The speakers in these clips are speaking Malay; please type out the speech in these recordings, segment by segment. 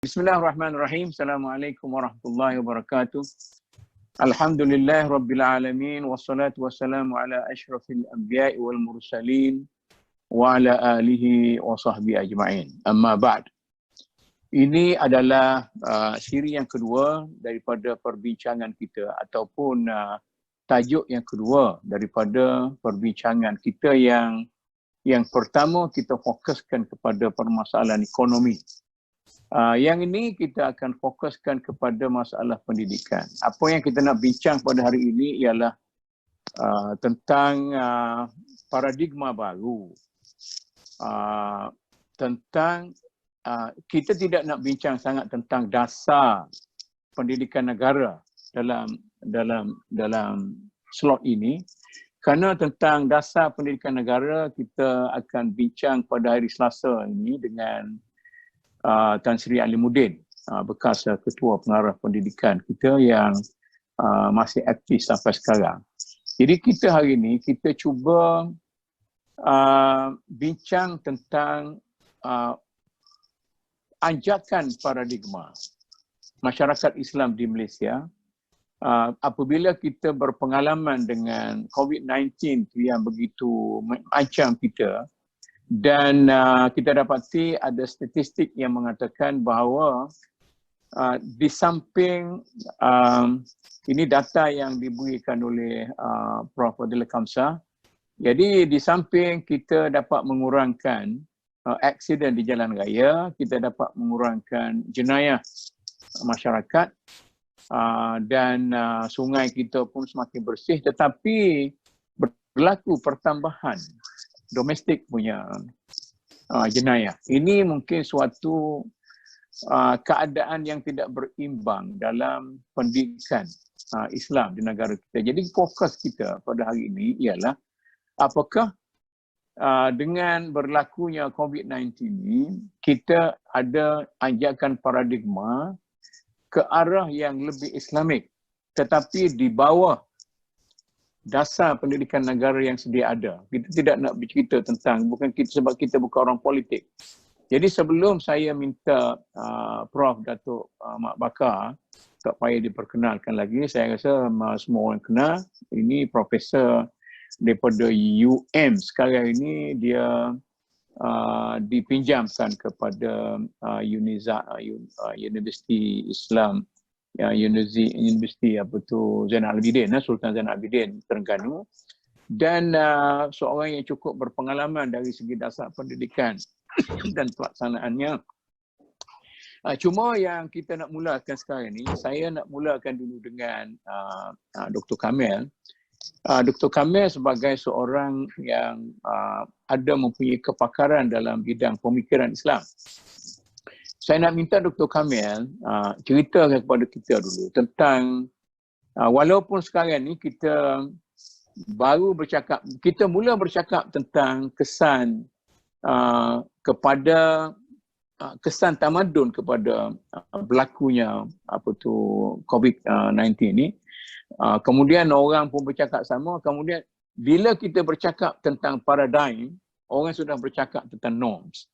Bismillahirrahmanirrahim. Assalamualaikum warahmatullahi wabarakatuh. Alhamdulillah rabbil alamin wassalatu wassalamu ala asyrafil anbiya'i wal mursalin wa ala alihi wa sahbihi ajma'in. Amma ba'd. Ini adalah siri yang kedua daripada perbincangan kita ataupun tajuk yang kedua daripada perbincangan kita yang pertama kita fokuskan kepada permasalahan ekonomi. Yang ini kita akan fokuskan kepada masalah pendidikan. Apa yang kita nak bincang pada hari ini ialah tentang paradigma baru. Tentang kita tidak nak bincang sangat tentang dasar pendidikan negara dalam slot ini. Kerana tentang dasar pendidikan negara kita akan bincang pada hari Selasa ini dengan Tan Sri Alimuddin, bekas Ketua Pengarah Pendidikan kita yang masih aktif sampai sekarang. Jadi kita hari ini kita cuba bincang tentang anjakan paradigma masyarakat Islam di Malaysia apabila kita berpengalaman dengan COVID-19 yang begitu mengancam kita. Dan kita dapati ada statistik yang mengatakan bahawa di samping ini data yang diberikan oleh Prof. Fadil Kamsah. Jadi di samping kita dapat mengurangkan aksiden di jalan raya, kita dapat mengurangkan jenayah masyarakat dan sungai kita pun semakin bersih, tetapi berlaku pertambahan domestik punya jenayah. Ini mungkin suatu keadaan yang tidak berimbang dalam pendidikan Islam di negara kita. Jadi fokus kita pada hari ini ialah apakah dengan berlakunya COVID-19 ini kita ada ajakan paradigma ke arah yang lebih Islamik tetapi di bawah dasar pendidikan negara yang sedia ada. Kita tidak nak bercerita tentang, bukan kita sebab kita bukan orang politik. Jadi sebelum saya minta Prof. Datuk Mak Bakar, tak payah diperkenalkan lagi, saya rasa semua orang kenal, ini Profesor daripada UM sekarang ini, dia dipinjamkan kepada Universiti Islam Universiti Zainal Abidin, Sultan Zainal Abidin Terengganu, dan seorang yang cukup berpengalaman dari segi dasar pendidikan dan pelaksanaannya. Cuma yang kita nak mulakan sekarang ni, saya nak mulakan dulu dengan Dr. Kamil. Dr. Kamil sebagai seorang yang ada mempunyai kepakaran dalam bidang pemikiran Islam. Saya nak minta Dr. Kamil ceritakan kepada kita dulu tentang walaupun sekarang ni kita baru bercakap, kita mula bercakap tentang kesan kepada kesan tamadun kepada berlakunya COVID-19 ni. Kemudian orang pun bercakap sama, kemudian bila kita bercakap tentang paradigm, orang sudah bercakap tentang norms.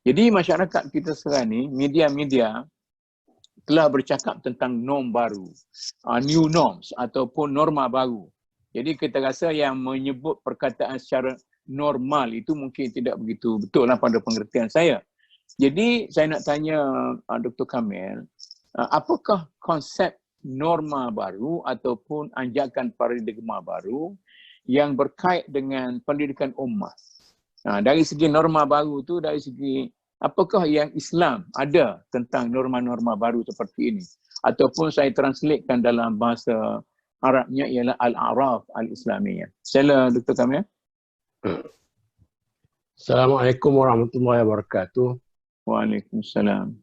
Jadi masyarakat kita sekarang ni, media-media telah bercakap tentang norm baru, new norms ataupun norma baru. Jadi kita rasa yang menyebut perkataan secara normal itu mungkin tidak begitu betul lah pada pengertian saya. Jadi saya nak tanya Dr. Kamil, apakah konsep norma baru ataupun anjakan paradigma baru yang berkait dengan pendidikan ummah? Dari segi norma baru tu, dari segi apakah yang Islam ada tentang norma-norma baru seperti ini? Ataupun saya translatekan dalam bahasa Arabnya ialah Al-A'raf Al-Islamiyah. Sila Dr. Kamil. Assalamualaikum warahmatullahi wabarakatuh. Waalaikumsalam.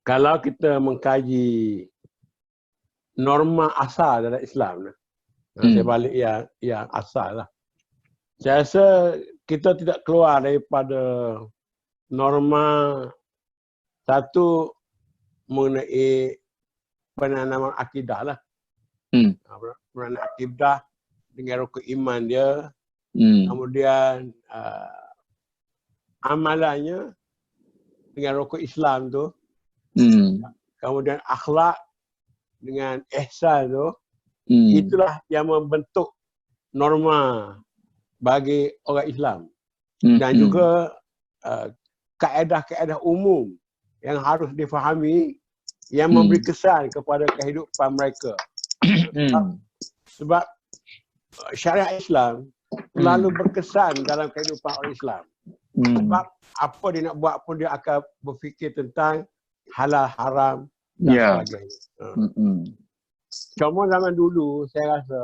Kalau kita mengkaji norma asal dalam Islam, saya balik yang asal lah. Saya rasa kita tidak keluar daripada norma satu mengenai penanaman akidah lah. Penanaman akidah dengan rukun iman dia. Kemudian amalannya dengan rukun Islam tu, kemudian akhlak dengan ihsan tu, itulah yang membentuk norma bagi orang Islam. Dan juga kaedah-kaedah umum yang harus difahami yang memberi kesan kepada kehidupan mereka. Sebab syariat Islam selalu berkesan dalam kehidupan orang Islam. Sebab apa dia nak buat pun dia akan berfikir tentang halal haram dan sebagainya. Cuma zaman dulu saya rasa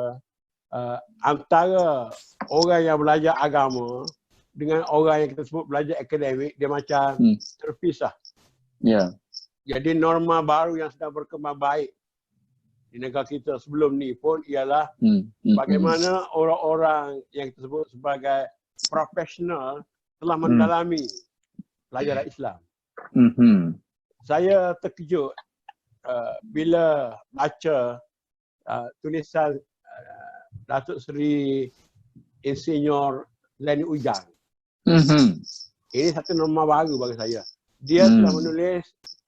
antara orang yang belajar agama dengan orang yang kita sebut belajar akademik, dia macam terpisah. Jadi norma baru yang sedang berkembang baik di negara kita sebelum ni pun ialah bagaimana orang-orang yang kita sebut sebagai profesional telah mendalami pelajaran Islam. Saya terkejut bila baca tulisan Datuk Seri Insinyur Zaini Ujang. Ini satu norma baru bagi saya. Dia telah menulis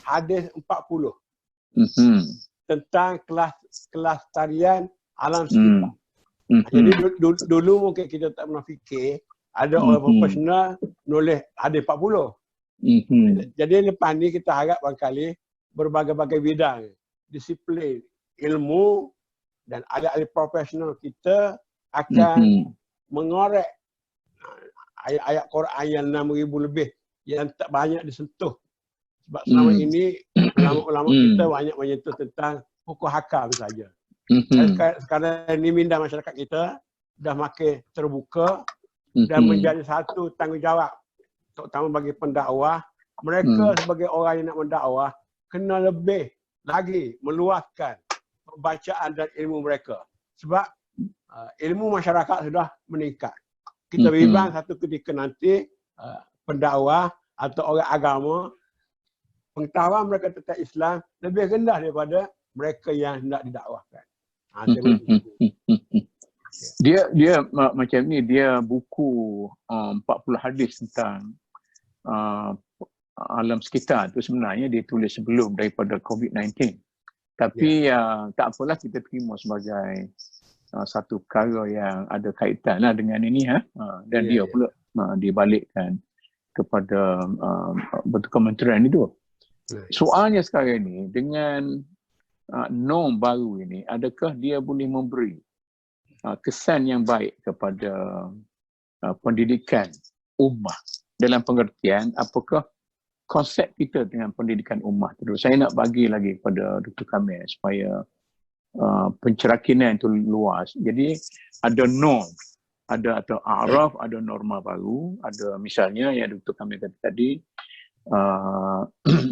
hadis 40 tentang kelas tarian alam sekitar. Jadi dulu mungkin kita tak pernah fikir ada orang profesional nulis hadis 40. Jadi lepas ni kita harap barangkali berbagai-bagai bidang, disiplin, ilmu dan ahli-ahli profesional kita akan mengorek ayat-ayat Quran yang 6,000 lebih yang tak banyak disentuh. Sebab selama ini ulama-ulama kita banyak menyentuh tentang hukum hakam saja. Sekarang ini minda masyarakat kita dah makin terbuka dan menjadi satu tanggungjawab terutama bagi pendakwah. Mereka sebagai orang yang nak mendakwah kena lebih lagi meluaskan pembacaan dan ilmu mereka. Sebab ilmu masyarakat sudah meningkat. Kita bimbang satu ketika nanti pendakwah atau orang agama, pengetahuan mereka tentang Islam lebih rendah daripada mereka yang hendak didakwahkan. Dia macam ni, dia buku 40 hadis tentang alam sekitar tu sebenarnya dia tulis sebelum daripada COVID-19. Tapi tak apalah, kita terima sebagai satu perkara yang ada kaitan lah dengan ini. Dan dia pula dibalikkan kepada bentuk kementerian itu. Soalnya sekarang ini dengan norm baru ini, adakah dia boleh memberi kesan yang baik kepada pendidikan ummah dalam pengertian apakah konsep kita dengan pendidikan ummah itu? Saya nak bagi lagi kepada Dr. Kamil supaya pencerakinan itu luas. Jadi ada norm, ada atau a'raf, ada norma baru, ada misalnya yang Dr. Kamil kata tadi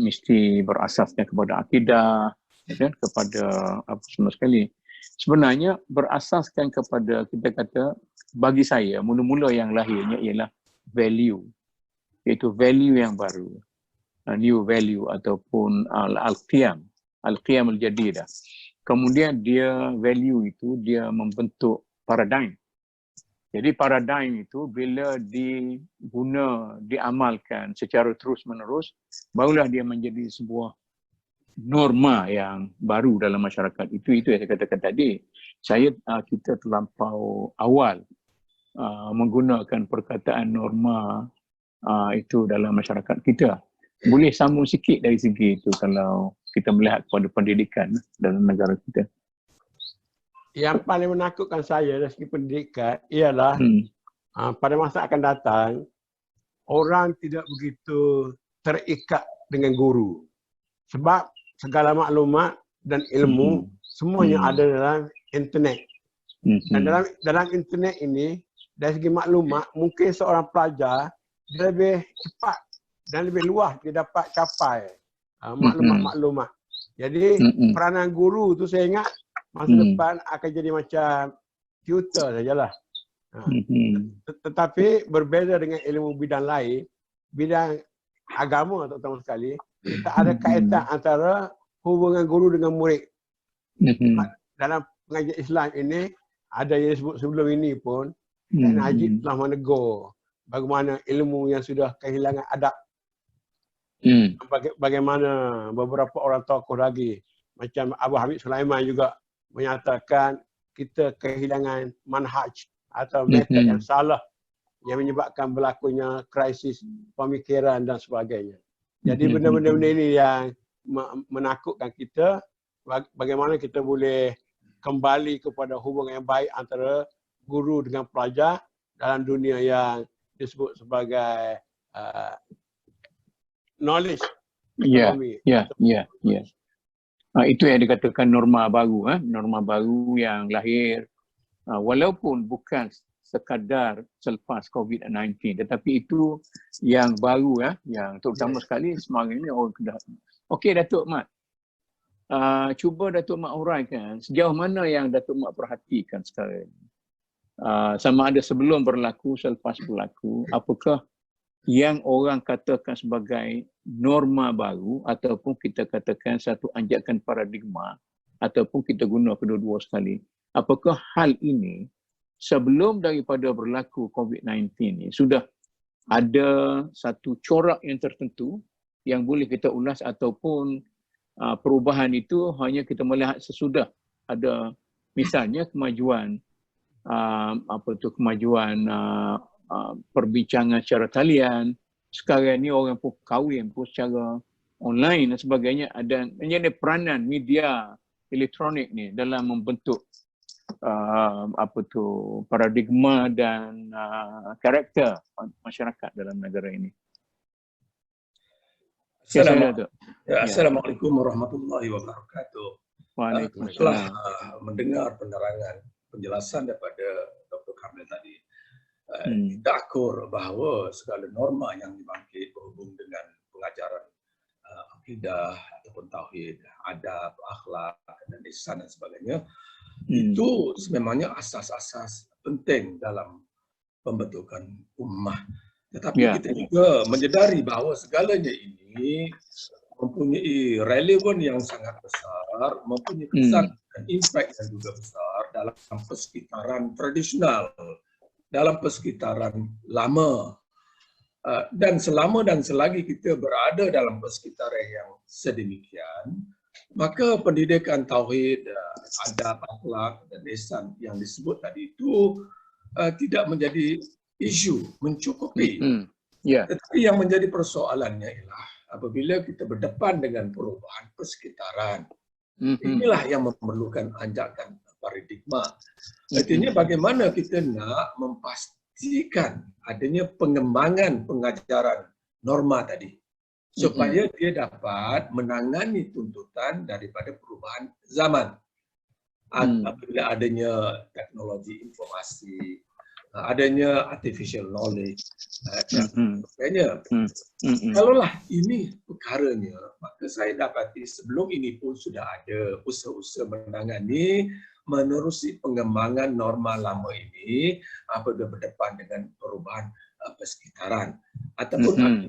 mesti berasaskan kepada akidah, kepada apa semua sekali. Sebenarnya berasaskan kepada, kita kata, bagi saya mula-mula yang lahirnya ialah value, iaitu value yang baru, new value ataupun al-qiyam al-jadidah. Kemudian dia value itu dia membentuk paradigm. Jadi paradigm itu bila diguna, diamalkan secara terus-menerus, barulah dia menjadi sebuah norma yang baru dalam masyarakat. Itu yang saya katakan tadi. Kita terlampau awal menggunakan perkataan norma itu dalam masyarakat kita. Boleh sambung sikit dari segi itu kalau kita melihat kepada pendidikan dalam negara kita. Yang paling menakutkan saya dari segi pendidikan ialah pada masa akan datang orang tidak begitu terikat dengan guru. Sebab segala maklumat dan ilmu semuanya ada dalam internet. Dan dalam internet ini dari segi maklumat mungkin seorang pelajar dia lebih cepat dan lebih luas dia dapat capai maklumat-maklumat. Jadi peranan guru tu saya ingat masa depan akan jadi macam tutor sajalah. Tetapi berbeza dengan ilmu bidang lain, bidang agama terutama sekali, kita ada kaitan antara hubungan guru dengan murid. Dalam pengajian Islam ini ada yang disebut sebelum ini pun Tuan Haji telah menegur bagaimana ilmu yang sudah kehilangan adab Bagaimana beberapa orang tokoh lagi macam Abu Habib Sulaiman juga menyatakan kita kehilangan manhaj atau metod yang salah yang menyebabkan berlakunya krisis pemikiran dan sebagainya. Jadi benda-benda ini yang menakutkan kita, bagaimana kita boleh kembali kepada hubungan yang baik antara guru dengan pelajar dalam dunia yang disebut sebagai knowledge economy. Itu yang dikatakan norma baru, norma baru yang lahir walaupun bukan sekadar selepas COVID-19, tetapi itu yang baru, yang terutama sekali semangat ini orang Kedah. Okey Datuk Mat, cuba Datuk Mat uraikan sejauh mana yang Datuk Mat perhatikan sekarang. Sama ada sebelum berlaku, selepas berlaku, apakah yang orang katakan sebagai norma baru ataupun kita katakan satu anjakan paradigma ataupun kita guna kedua-dua sekali. Apakah hal ini sebelum daripada berlaku COVID-19 ini sudah ada satu corak yang tertentu yang boleh kita ulas ataupun perubahan itu hanya kita melihat sesudah ada misalnya kemajuan perbincangan secara talian. Sekarang ni orang pun kahwin pun secara online dan sebagainya. Ada peranan media elektronik ni dalam membentuk paradigma dan karakter masyarakat dalam negara ini. Assalamualaikum warahmatullahi wabarakatuh. Waalaikumsalam. Setelah mendengar penerangan penjelasan daripada Dr. Kamil tadi, kita akur bahawa segala norma yang dibangkit berhubung dengan pengajaran akidah ataupun tauhid, adab, akhlak dan ihsan dan sebagainya, itu sememangnya asas-asas penting dalam pembentukan ummah. Tetapi kita juga menyedari bahawa segalanya ini mempunyai relevan yang sangat besar, mempunyai kesan dan impak yang juga besar dalam persekitaran tradisional, dalam persekitaran lama. Dan selama dan selagi kita berada dalam persekitaran yang sedemikian, maka pendidikan tauhid, adab, akhlak dan ihsan yang disebut tadi itu tidak menjadi isu mencukupi. Tetapi yang menjadi persoalannya ialah apabila kita berdepan dengan perubahan persekitaran, inilah yang memerlukan anjakan paradigma. Artinya bagaimana kita nak memastikan adanya pengembangan pengajaran norma tadi supaya dia dapat menangani tuntutan daripada perubahan zaman. Apabila adanya teknologi informasi, adanya artificial knowledge dan sebagainya. Kalaulah ini perkaranya, maka saya dapati sebelum ini pun sudah ada usaha-usaha menangani menerusi pengembangan norma lama ini apabila berdepan dengan perubahan persekitaran ataupun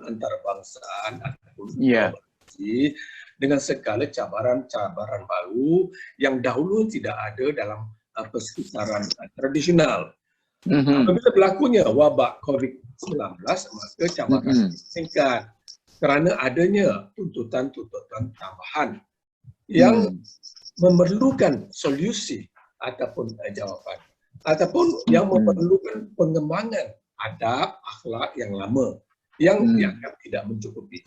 antarbangsaan ataupun dengan segala cabaran-cabaran baru yang dahulu tidak ada dalam persekitaran tradisional. Apabila berlakunya wabak COVID-19, maka cabaran meningkat kerana adanya tuntutan-tuntutan tambahan yang memerlukan solusi ataupun jawapan, ataupun yang memerlukan pengembangan adab, akhlak yang lama yang dianggap tidak mencukupi.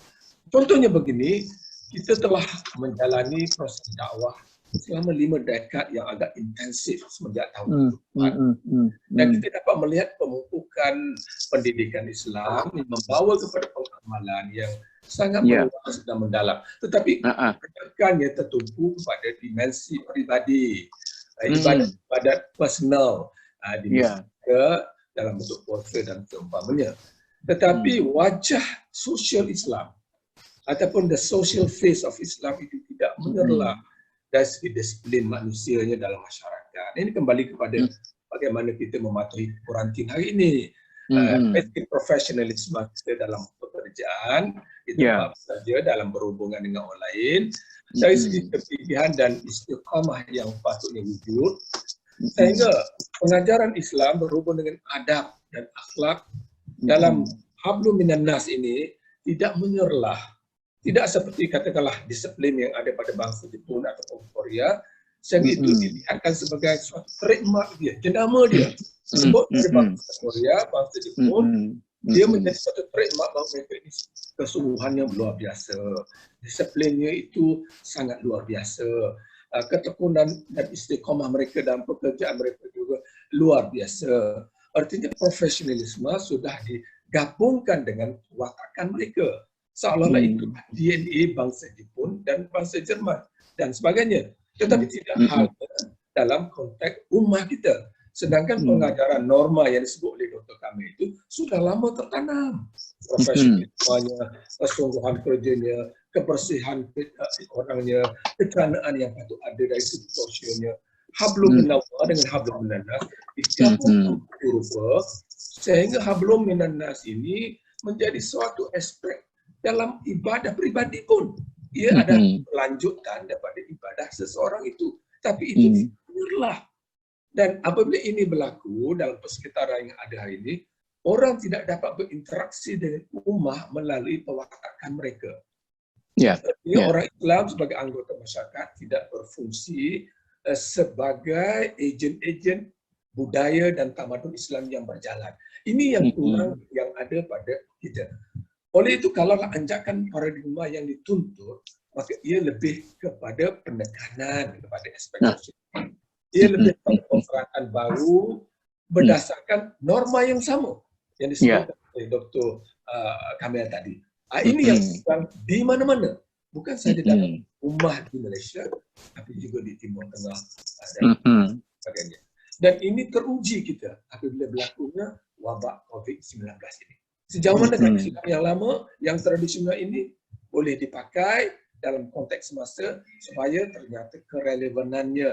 Contohnya begini, kita telah menjalani proses dakwah selama 5 dekad yang agak intensif semenjak tahun 2000. Dan kita dapat melihat pemupukan pendidikan Islam yang membawa kepada pengamalan yang sangat meluas dan mendalam. Tetapi kebanyakannya tertumpu pada dimensi peribadi, ibadat personal, dimensi dalam bentuk puasa dan seumpamanya. Tetapi wajah sosial Islam ataupun the social face of Islam itu tidak menerla dari segi disiplin manusianya dalam masyarakat. Ini kembali kepada bagaimana kita mematuhi kuarantin hari ini. Basic professionalisme kita dalam pekerjaan, itu saja dalam berhubungan dengan orang lain. Dari segi kepikiran dan istiqamah yang patutnya wujud, sehingga pengajaran Islam berhubung dengan adab dan akhlak dalam hablum minan nas ini tidak menyerlah. Tidak seperti katakanlah disiplin yang ada pada bangsa Jepun atau Korea, yang itu dilihatkan sebagai suatu trademark dia, jenama dia. Sebut pada bangsa Korea, bangsa Jepun, dia menjadi suatu trademark bahawa mereka ini kesungguhannya luar biasa. Disiplinnya itu sangat luar biasa. Ketekunan dan istiqamah mereka dalam pekerjaan mereka juga luar biasa. Artinya profesionalisme sudah digabungkan dengan watakan mereka. Seolah-olah itu DNA bangsa Jepun dan bangsa Jerman dan sebagainya. Tetapi tidak hanya dalam konteks ummah kita. Sedangkan pengajaran norma yang disebut oleh Dr. Kamil itu sudah lama tertanam. Profesionalismenya, kesungguhan kerjanya, kebersihan orangnya, kecanaan yang patut ada dari segi sosialnya. Hablum minallah dengan hablum minannas digabungkan rupa sehingga hablum minannas ini menjadi suatu aspek dalam ibadah pribadi pun. Ia ada lanjutan daripada ibadah seseorang itu. Tapi itu menyerlah. Dan apabila ini berlaku dalam persekitaran yang ada hari ini, orang tidak dapat berinteraksi dengan ummah melalui pewatakan mereka. Orang Islam sebagai anggota masyarakat tidak berfungsi sebagai ejen-ejen budaya dan tamadun Islam yang berjalan. Ini yang kurang yang ada pada kita. Oleh itu, kalau anjakan paradigma yang dituntut, maka ia lebih kepada penekanan kepada aspek sosial. Ia lebih kepada pemerataan baru berdasarkan norma yang sama yang disebut oleh Dr. Kamil tadi. Ini yang sedang di mana-mana. Bukan sahaja dalam ummah di Malaysia, tapi juga di Timur Tengah dan sebagainya. Dan ini teruji kita apabila berlakunya wabak COVID-19 ini. Sejauh mana Islam yang lama, yang tradisional ini boleh dipakai dalam konteks semasa supaya ternyata kerelevanannya.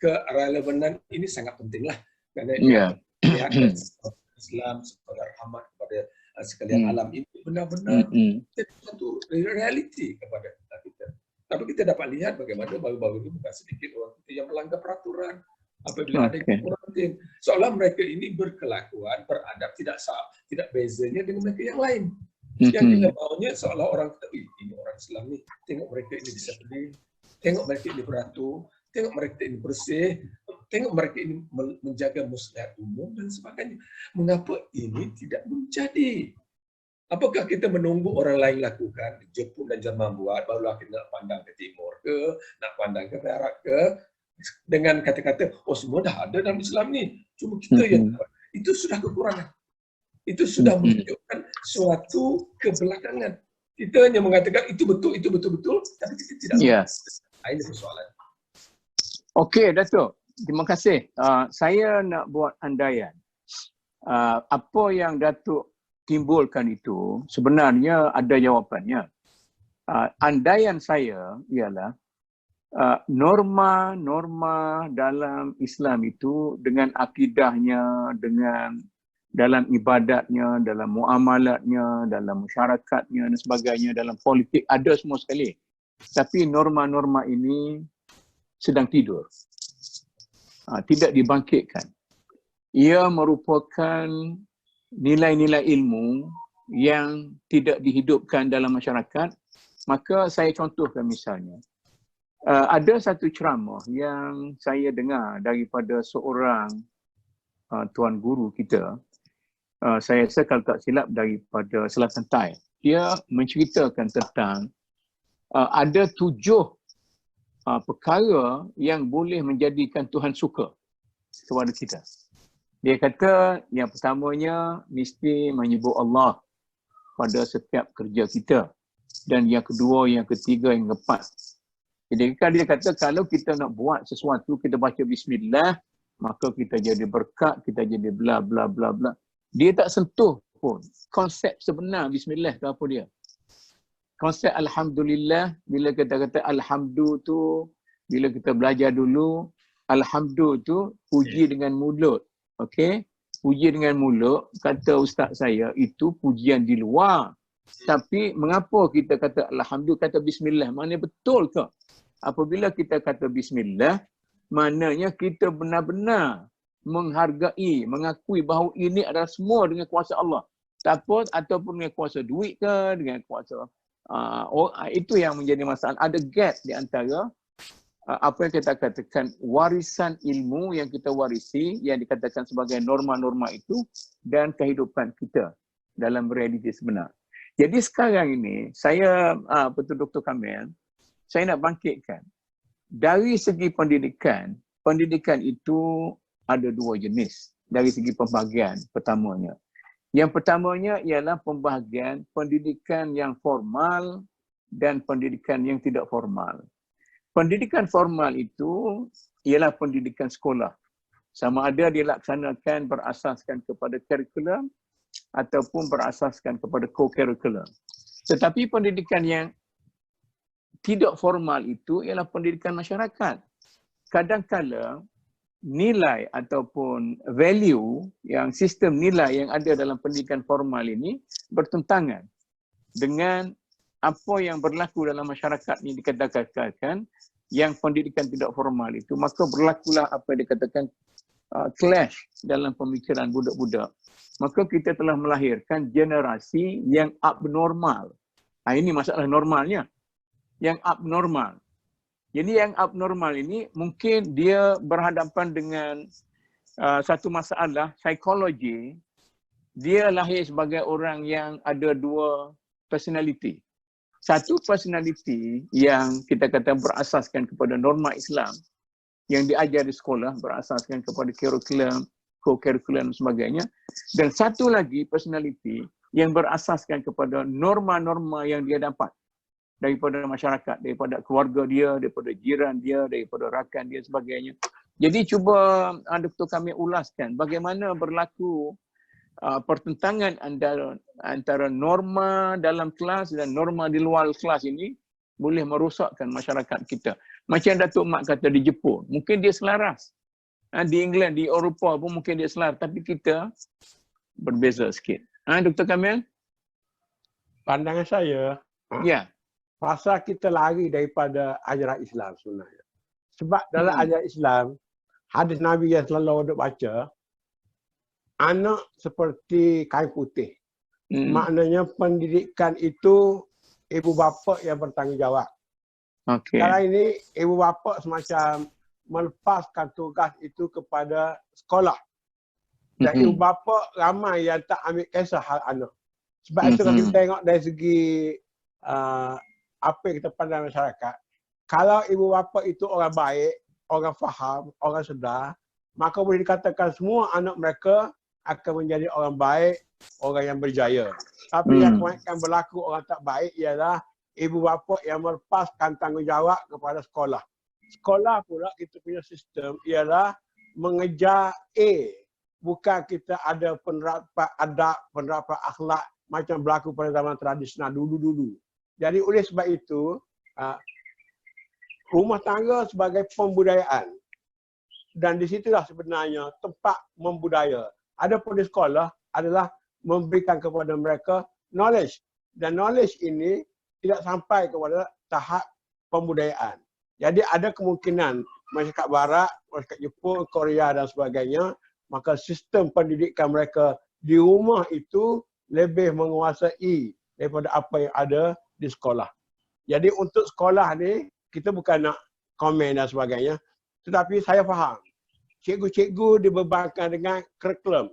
Kerelevanan ini sangat pentinglah kerana lihat Islam sebagai rahmat kepada sekalian alam ini benar-benar jadi satu realiti kepada kita. Tapi kita dapat lihat bagaimana baru-baru ini bukan sedikit orang kita yang melanggar peraturan apabila ada kuarantin. Seolah mereka ini berkelakuan, beradab tidak bezanya dengan mereka yang lain. Yang kita maunya seolah orang kita, ini orang Islam ni, tengok mereka ini disiplin, tengok mereka ini beratur, tengok mereka ini bersih, tengok mereka ini menjaga maslahat umum dan sebagainya. Mengapa ini tidak menjadi? Apakah kita menunggu orang lain lakukan, Jepun dan Jerman buat, barulah kita nak pandang ke timur ke, nak pandang ke barat ke, dengan kata-kata, oh semua dah ada dalam Islam ni, cuma kita yang itu sudah kekurangan. Itu sudah menunjukkan suatu kebelakangan. Kita hanya mengatakan itu betul, tapi kita tidak ini persoalan. Okey, Datuk. Terima kasih. Saya nak buat andaian. Apa yang Datuk timbulkan itu sebenarnya ada jawapannya. Andaian saya ialah norma-norma dalam Islam itu dengan akidahnya, dengan dalam ibadatnya, dalam muamalatnya, dalam masyarakatnya dan sebagainya, dalam politik ada semua sekali. Tapi norma-norma ini sedang tidur. Tidak dibangkitkan. Ia merupakan nilai-nilai ilmu yang tidak dihidupkan dalam masyarakat. Maka saya contohkan misalnya. Ada satu ceramah yang saya dengar daripada seorang tuan guru kita. Saya rasa kalau tak silap daripada Selatan Thai. Dia menceritakan tentang ada 7 perkara yang boleh menjadikan Tuhan suka kepada kita. Dia kata yang pertamanya mesti menyebut Allah pada setiap kerja kita. Dan yang kedua, yang ketiga, yang keempat. Jadi dia kata kalau kita nak buat sesuatu, kita baca Bismillah, maka kita jadi berkat, kita jadi bla bla bla bla. Dia tak sentuh pun konsep sebenar Bismillah tu apa dia. Konsep Alhamdulillah, bila kita kata Alhamdulillah tu, bila kita belajar dulu, Alhamdulillah tu puji dengan mulut. Okey, puji dengan mulut, kata ustaz saya, itu pujian di luar. Tapi mengapa kita kata Alhamdulillah, kata Bismillah? Maknanya betul ke? Apabila kita kata Bismillah, maknanya kita benar-benar menghargai, mengakui bahawa ini adalah semua dengan kuasa Allah. takut ataupun dengan kuasa duit ke, dengan kuasa itu yang menjadi masalah. Ada gap di antara apa yang kita katakan warisan ilmu yang kita warisi, yang dikatakan sebagai norma-norma itu, dan kehidupan kita dalam realiti sebenar. Jadi sekarang ini, saya, Betul Dr. Kamil, saya nak bangkitkan. Dari segi pendidikan, pendidikan itu ada dua jenis dari segi pembahagian pertamanya. Yang pertamanya ialah pembahagian pendidikan yang formal dan pendidikan yang tidak formal. Pendidikan formal itu ialah pendidikan sekolah. Sama ada dilaksanakan berasaskan kepada kurikulum ataupun berasaskan kepada co-curriculum. Tetapi pendidikan yang tidak formal itu ialah pendidikan masyarakat. Kadang-kala nilai ataupun value yang sistem nilai yang ada dalam pendidikan formal ini bertentangan dengan apa yang berlaku dalam masyarakat ini dikatakan yang pendidikan tidak formal itu. Maka berlakulah apa yang dikatakan clash dalam pemikiran budak-budak. Maka kita telah melahirkan generasi yang abnormal. Ini masalah normalnya. Yang abnormal. Jadi yang abnormal ini mungkin dia berhadapan dengan satu masalah psikologi. Dia lahir sebagai orang yang ada dua personality. Satu personality yang kita kata berasaskan kepada norma Islam yang diajar di sekolah, berasaskan kepada kurikulum, co-curriculum dan sebagainya. Dan satu lagi personality yang berasaskan kepada norma-norma yang dia dapat daripada masyarakat, daripada keluarga dia, daripada jiran dia, daripada rakan dia sebagainya. Jadi cuba Dr. Kamil ulaskan bagaimana berlaku pertentangan antara norma dalam kelas dan norma di luar kelas ini boleh merosakkan masyarakat kita. Macam Datuk Mat kata di Jepun, mungkin dia selaras. Di England, di Eropah pun mungkin dia selaras, tapi kita berbeza sikit. Dr. Kamil? Pandangan saya, ya. Pasal kita lari daripada ajaran Islam sebenarnya. Sebab dalam ajaran Islam, hadis Nabi yang selalu ada baca, anak seperti kain putih. Maknanya pendidikan itu ibu bapa yang bertanggungjawab. Sekarang ini ibu bapa semacam melepaskan tugas itu kepada sekolah. Dan ibu bapa ramai yang tak ambil kisah hal anak. Sebab itu kalau kita tengok dari segi apa yang kita pandang masyarakat, kalau ibu bapa itu orang baik, orang faham, orang sedar, maka boleh dikatakan semua anak mereka akan menjadi orang baik, orang yang berjaya. Tapi yang kebanyakan berlaku orang tak baik ialah ibu bapa yang melepaskan tanggungjawab kepada sekolah. Sekolah pula kita punya sistem ialah mengejar A. Bukan kita ada penerapan adab, penerapan akhlak macam berlaku pada zaman tradisional dulu-dulu. Jadi oleh sebab itu, rumah tangga sebagai pembudayaan. Dan di situlah sebenarnya tempat membudaya. Adapun di sekolah adalah memberikan kepada mereka knowledge. Dan knowledge ini tidak sampai kepada tahap pembudayaan. Jadi ada kemungkinan masyarakat Barat, masyarakat Jepun, Korea dan sebagainya, maka sistem pendidikan mereka di rumah itu lebih menguasai daripada apa yang ada di sekolah. Jadi untuk sekolah ni, kita bukan nak komen dan sebagainya. Tetapi saya faham, cikgu-cikgu dibebankan dengan kurikulum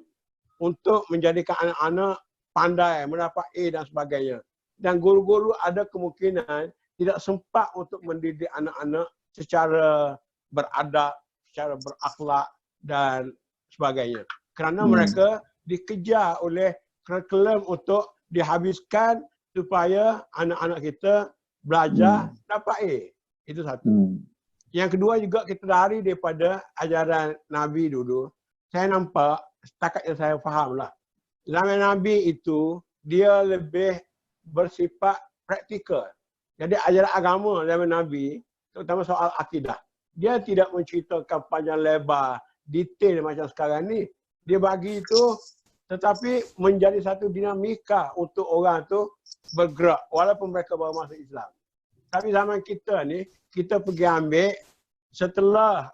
untuk menjadikan anak-anak pandai, mendapat A dan sebagainya. Dan guru-guru ada kemungkinan tidak sempat untuk mendidik anak-anak secara beradab, secara berakhlak dan sebagainya. Kerana mereka dikejar oleh kurikulum untuk dihabiskan supaya anak-anak kita belajar dapat A. Itu satu. Yang kedua juga kita lari daripada ajaran Nabi dulu. Saya nampak, setakat yang saya faham lah. Zaman Nabi itu, dia lebih bersifat praktikal. Jadi ajaran agama zaman Nabi, terutama soal akidah, dia tidak menceritakan panjang lebar, detail macam sekarang ni. Dia bagi itu, tetapi menjadi satu dinamika untuk orang tu bergerak walaupun mereka baru masuk Islam. Tapi zaman kita ni, kita pergi ambil setelah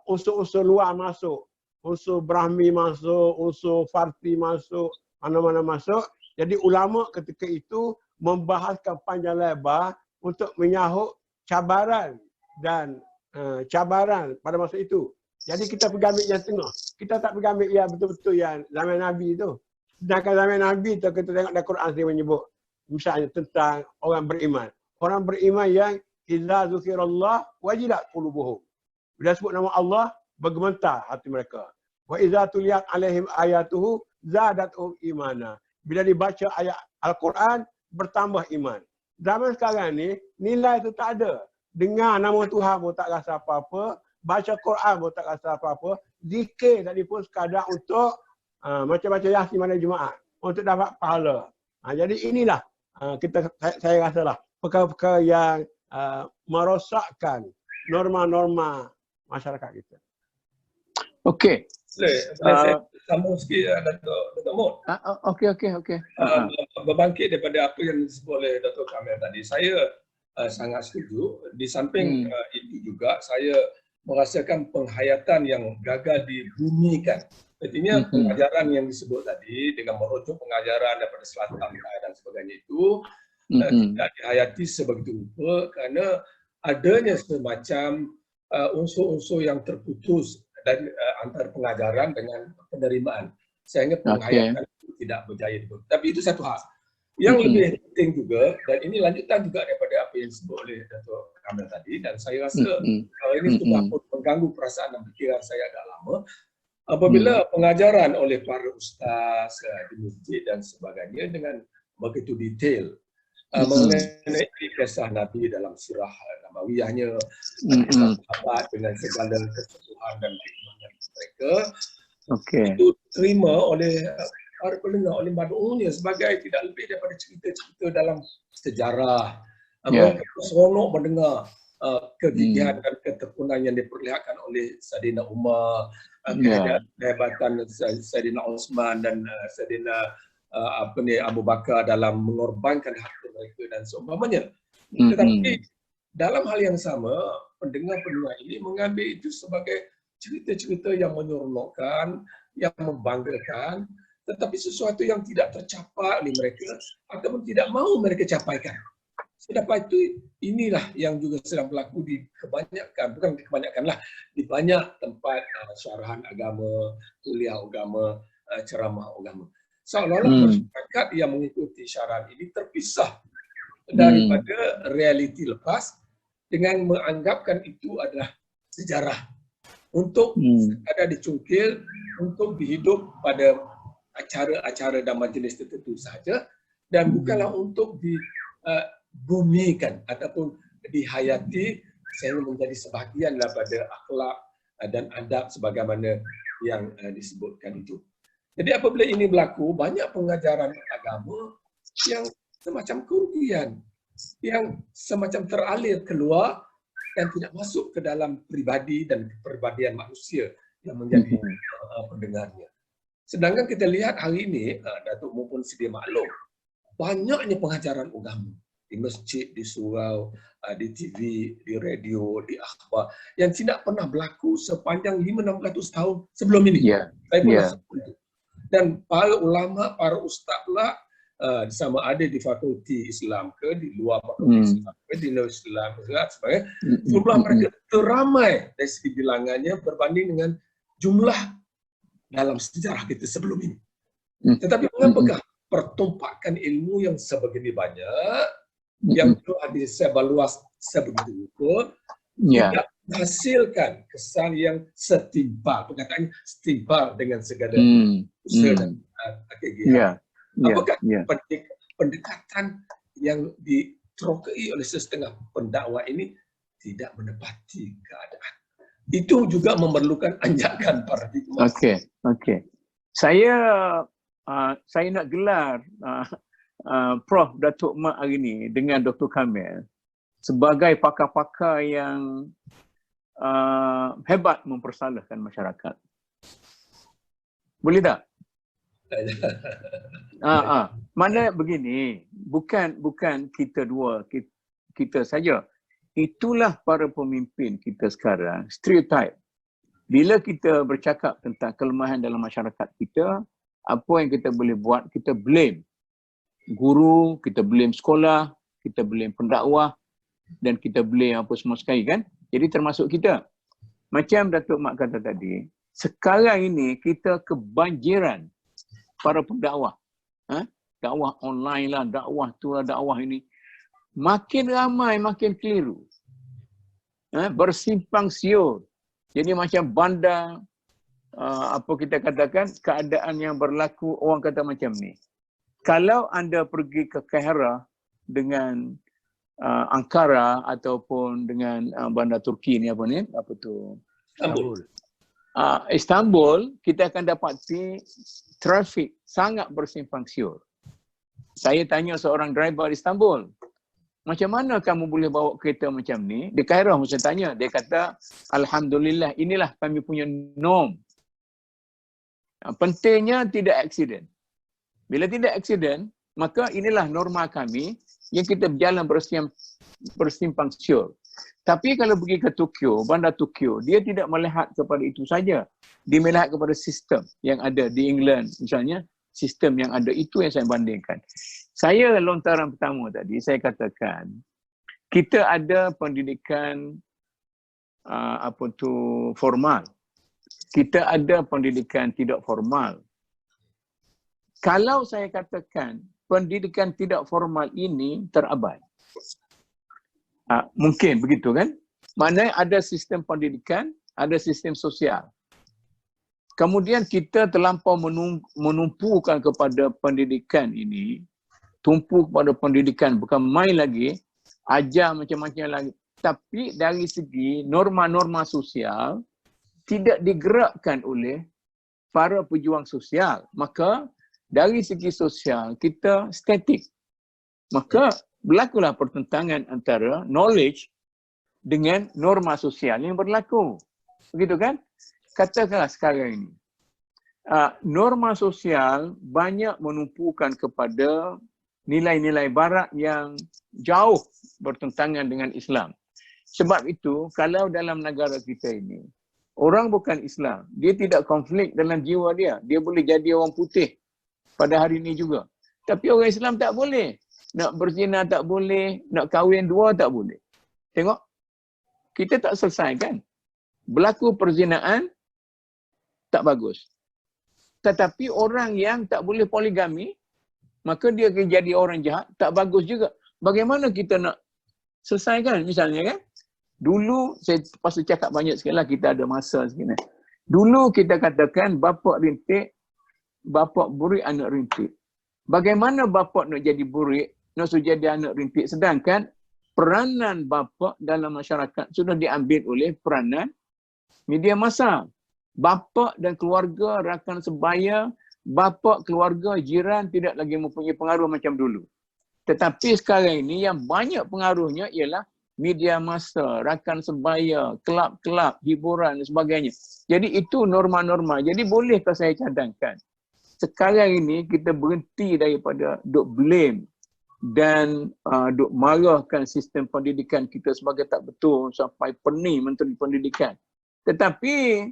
unsur-unsur luar masuk, unsur Brahmi masuk, unsur Farsi masuk, mana-mana masuk. Jadi ulama ketika itu membahaskan panjang lebar untuk menyahut cabaran dan cabaran pada masa itu. Jadi kita pergi ambil yang tengah. Kita tak pergi ambil yang betul-betul yang zaman Nabi tu. Sedangkan zaman Nabi tu kita tengok dalam Quran dia menyebut misalnya tentang orang beriman. Orang beriman yang idza zukirallah wajilat qulubuhum. Bila sebut nama Allah, bergemetar hati mereka. Wa idza tuliyat alaihim ayatuhu zadatuhum imana. Bila dibaca ayat Al-Quran, bertambah iman. Zaman sekarang ni, nilai itu tak ada. Dengar nama Tuhan pun tak rasa apa-apa. Baca Quran pun tak rasa apa-apa. Zikir tadi pun sekadar untuk macam-macam Yasin malam Jumaat. Untuk dapat pahala. Jadi inilah saya rasa lah perkara-perkara yang merosakkan norma-norma masyarakat kita. Okey. Saya sambung sikit Dato' Mot. Okey. Berbangkit daripada apa yang disebut oleh Dato' Kamil tadi, saya sangat setuju. Di samping itu juga saya merasakan penghayatan yang gagal dibumikan. Artinya pengajaran yang disebut tadi dengan merujuk pengajaran daripada Selatan dan sebagainya itu tidak dihayati sebegitu rupa kerana adanya semacam unsur-unsur yang terputus dari antara pengajaran dengan penerimaan. Sehingga penghayatan itu tidak berjaya. Tapi itu satu hal. Yang lebih penting juga, dan ini lanjutan juga daripada apa yang disebut oleh Dato' Kamil tadi, dan saya rasa ini sudah mengganggu perasaan dan fikiran saya agak lama. Apabila pengajaran oleh para ustaz di masjid dan sebagainya dengan begitu detail mengenai kisah Nabi dalam sirah Nabawiyahnya, kisah sahabat dengan segala keseluruhan dan hikmahnya mereka, itu terima oleh para pendengar, oleh mad'unya sebagai tidak lebih daripada cerita-cerita dalam sejarah. Mereka seronok mendengar kegigihan dan ketekunan yang diperlihatkan oleh Saidina Umar, kehebatan Saidina Osman dan Saidina Abu Bakar dalam mengorbankan harta mereka dan seumpamanya. Tetapi dalam hal yang sama, pendengar-pendengar ini mengambil itu sebagai cerita-cerita yang menyeronokkan, yang membanggakan, tetapi sesuatu yang tidak tercapai oleh mereka ataupun tidak mahu mereka capaikan. Sedangkan itu, inilah yang juga sedang berlaku di kebanyakan, bukan di kebanyakan lah, di banyak tempat syarahan agama, kuliah agama, ceramah agama. Seolah-olah masyarakat yang mengikuti syarahan ini terpisah daripada realiti lepas dengan menganggapkan itu adalah sejarah untuk sekadar dicungkil, untuk dihidup pada acara-acara dan majlis tertentu saja dan bukanlah untuk dibumikan ataupun dihayati sehingga menjadi sebahagian daripada akhlak dan adab sebagaimana yang disebutkan itu. Jadi apabila ini berlaku, banyak pengajaran agama yang semacam kerugian, yang semacam teralir keluar dan tidak masuk ke dalam pribadi dan kepribadian manusia yang menjadi pendengarnya. Sedangkan kita lihat hari ini, Datuk Mu pun sedia maklum, banyaknya pengajaran agama di masjid, di surau, di TV, di radio, di akhbar yang tidak pernah berlaku sepanjang 500-600 tahun sebelum ini. Saya pun rasa itu. Dan para ulama, para ustaz pula sama ada di fakulti Islam ke, di luar fakulti Islam ke, di luar Islam ke, sebagainya. Jumlah mereka teramai dari segi bilangannya berbanding dengan jumlah dalam sejarah kita sebelum ini. Tetapi mengapakah pertumpakan ilmu yang sebegini banyak, yang telah disebarluas sebegitu rupa, tidak menghasilkan kesan yang setimpal, perkataan setimpal dengan segala usaha dan kegiatan. Apakah pendekatan yang diterokai oleh setengah pendakwa ini tidak menepati keadaan? Itu juga memerlukan anjakan paradigma. Okey. Saya nak gelar Prof Datuk Mat hari ini dengan Dr. Kamil sebagai pakar-pakar yang hebat mempersalahkan masyarakat. Boleh tak? Mana begini, bukan kita dua, kita saja. Itulah para pemimpin kita sekarang, stereotype. Bila kita bercakap tentang kelemahan dalam masyarakat kita, apa yang kita boleh buat, kita blame guru, kita blame sekolah, kita blame pendakwah dan kita blame apa semua sekali kan. Jadi termasuk kita. Macam Datuk Mak kata tadi, sekarang ini kita kebanjiran para pendakwah. Dakwah online lah, dakwah tu lah, dakwah ini. Makin ramai, makin keliru. Bersimpang siur. Jadi macam bandar, apa kita katakan, keadaan yang berlaku, orang kata macam ni. Kalau anda pergi ke Kahira dengan Ankara ataupun dengan bandar Turki ni, apa tu? Istanbul, kita akan dapati trafik sangat bersimpang siur. Saya tanya seorang driver di Istanbul, macam mana kamu boleh bawa kereta macam ni? Di Kahira saya tanya, dia kata, Alhamdulillah, inilah kami punya norm. Pentingnya tidak aksiden. Bila tidak aksiden, maka inilah norma kami yang kita berjalan bersimpang siur. Tapi kalau pergi ke Tokyo, bandar Tokyo, dia tidak melihat kepada itu saja. Dia melihat kepada sistem yang ada di England, misalnya, sistem yang ada itu yang saya bandingkan. Saya lontaran pertama tadi, saya katakan, kita ada pendidikan formal. Kita ada pendidikan tidak formal. Kalau saya katakan pendidikan tidak formal ini terabai. Mungkin begitu kan? Maknanya ada sistem pendidikan, ada sistem sosial. Kemudian kita terlampau menumpukan kepada pendidikan ini, tumpu kepada pendidikan, bukan main lagi, ajar macam-macam lagi. Tapi dari segi norma-norma sosial, tidak digerakkan oleh para pejuang sosial. Maka dari segi sosial, kita statik. Maka berlakulah pertentangan antara knowledge dengan norma sosial yang berlaku. Begitu kan? Katakanlah sekarang ini, norma sosial banyak menumpukan kepada nilai-nilai barat yang jauh bertentangan dengan Islam. Sebab itu, kalau dalam negara kita ini, orang bukan Islam, dia tidak konflik dalam jiwa dia. Dia boleh jadi orang putih pada hari ini juga. Tapi orang Islam tak boleh. Nak berzina tak boleh, nak kahwin dua tak boleh. Tengok, kita tak selesaikan. Berlaku perzinaan, tak bagus. Tetapi orang yang tak boleh poligami, maka dia akan jadi orang jahat, tak bagus juga. Bagaimana kita nak selesaikan misalnya kan? Dulu, saya pasal cakap banyak sekali lah, kita ada masa sekali. Dulu kita katakan bapak rintik, bapak burik, anak rintik. Bagaimana bapak nak jadi burik, nak jadi anak rintik, sedangkan peranan bapak dalam masyarakat sudah diambil oleh peranan media massa. Bapa dan keluarga, rakan sebaya, bapa, keluarga, jiran tidak lagi mempunyai pengaruh macam dulu. Tetapi sekarang ini yang banyak pengaruhnya ialah media massa, rakan sebaya, kelab-kelab, hiburan dan sebagainya. Jadi itu norma-norma. Jadi bolehkah saya cadangkan? Sekarang ini kita berhenti daripada duk blame dan duk marahkan sistem pendidikan kita sebagai tak betul sampai pening Menteri Pendidikan. Tetapi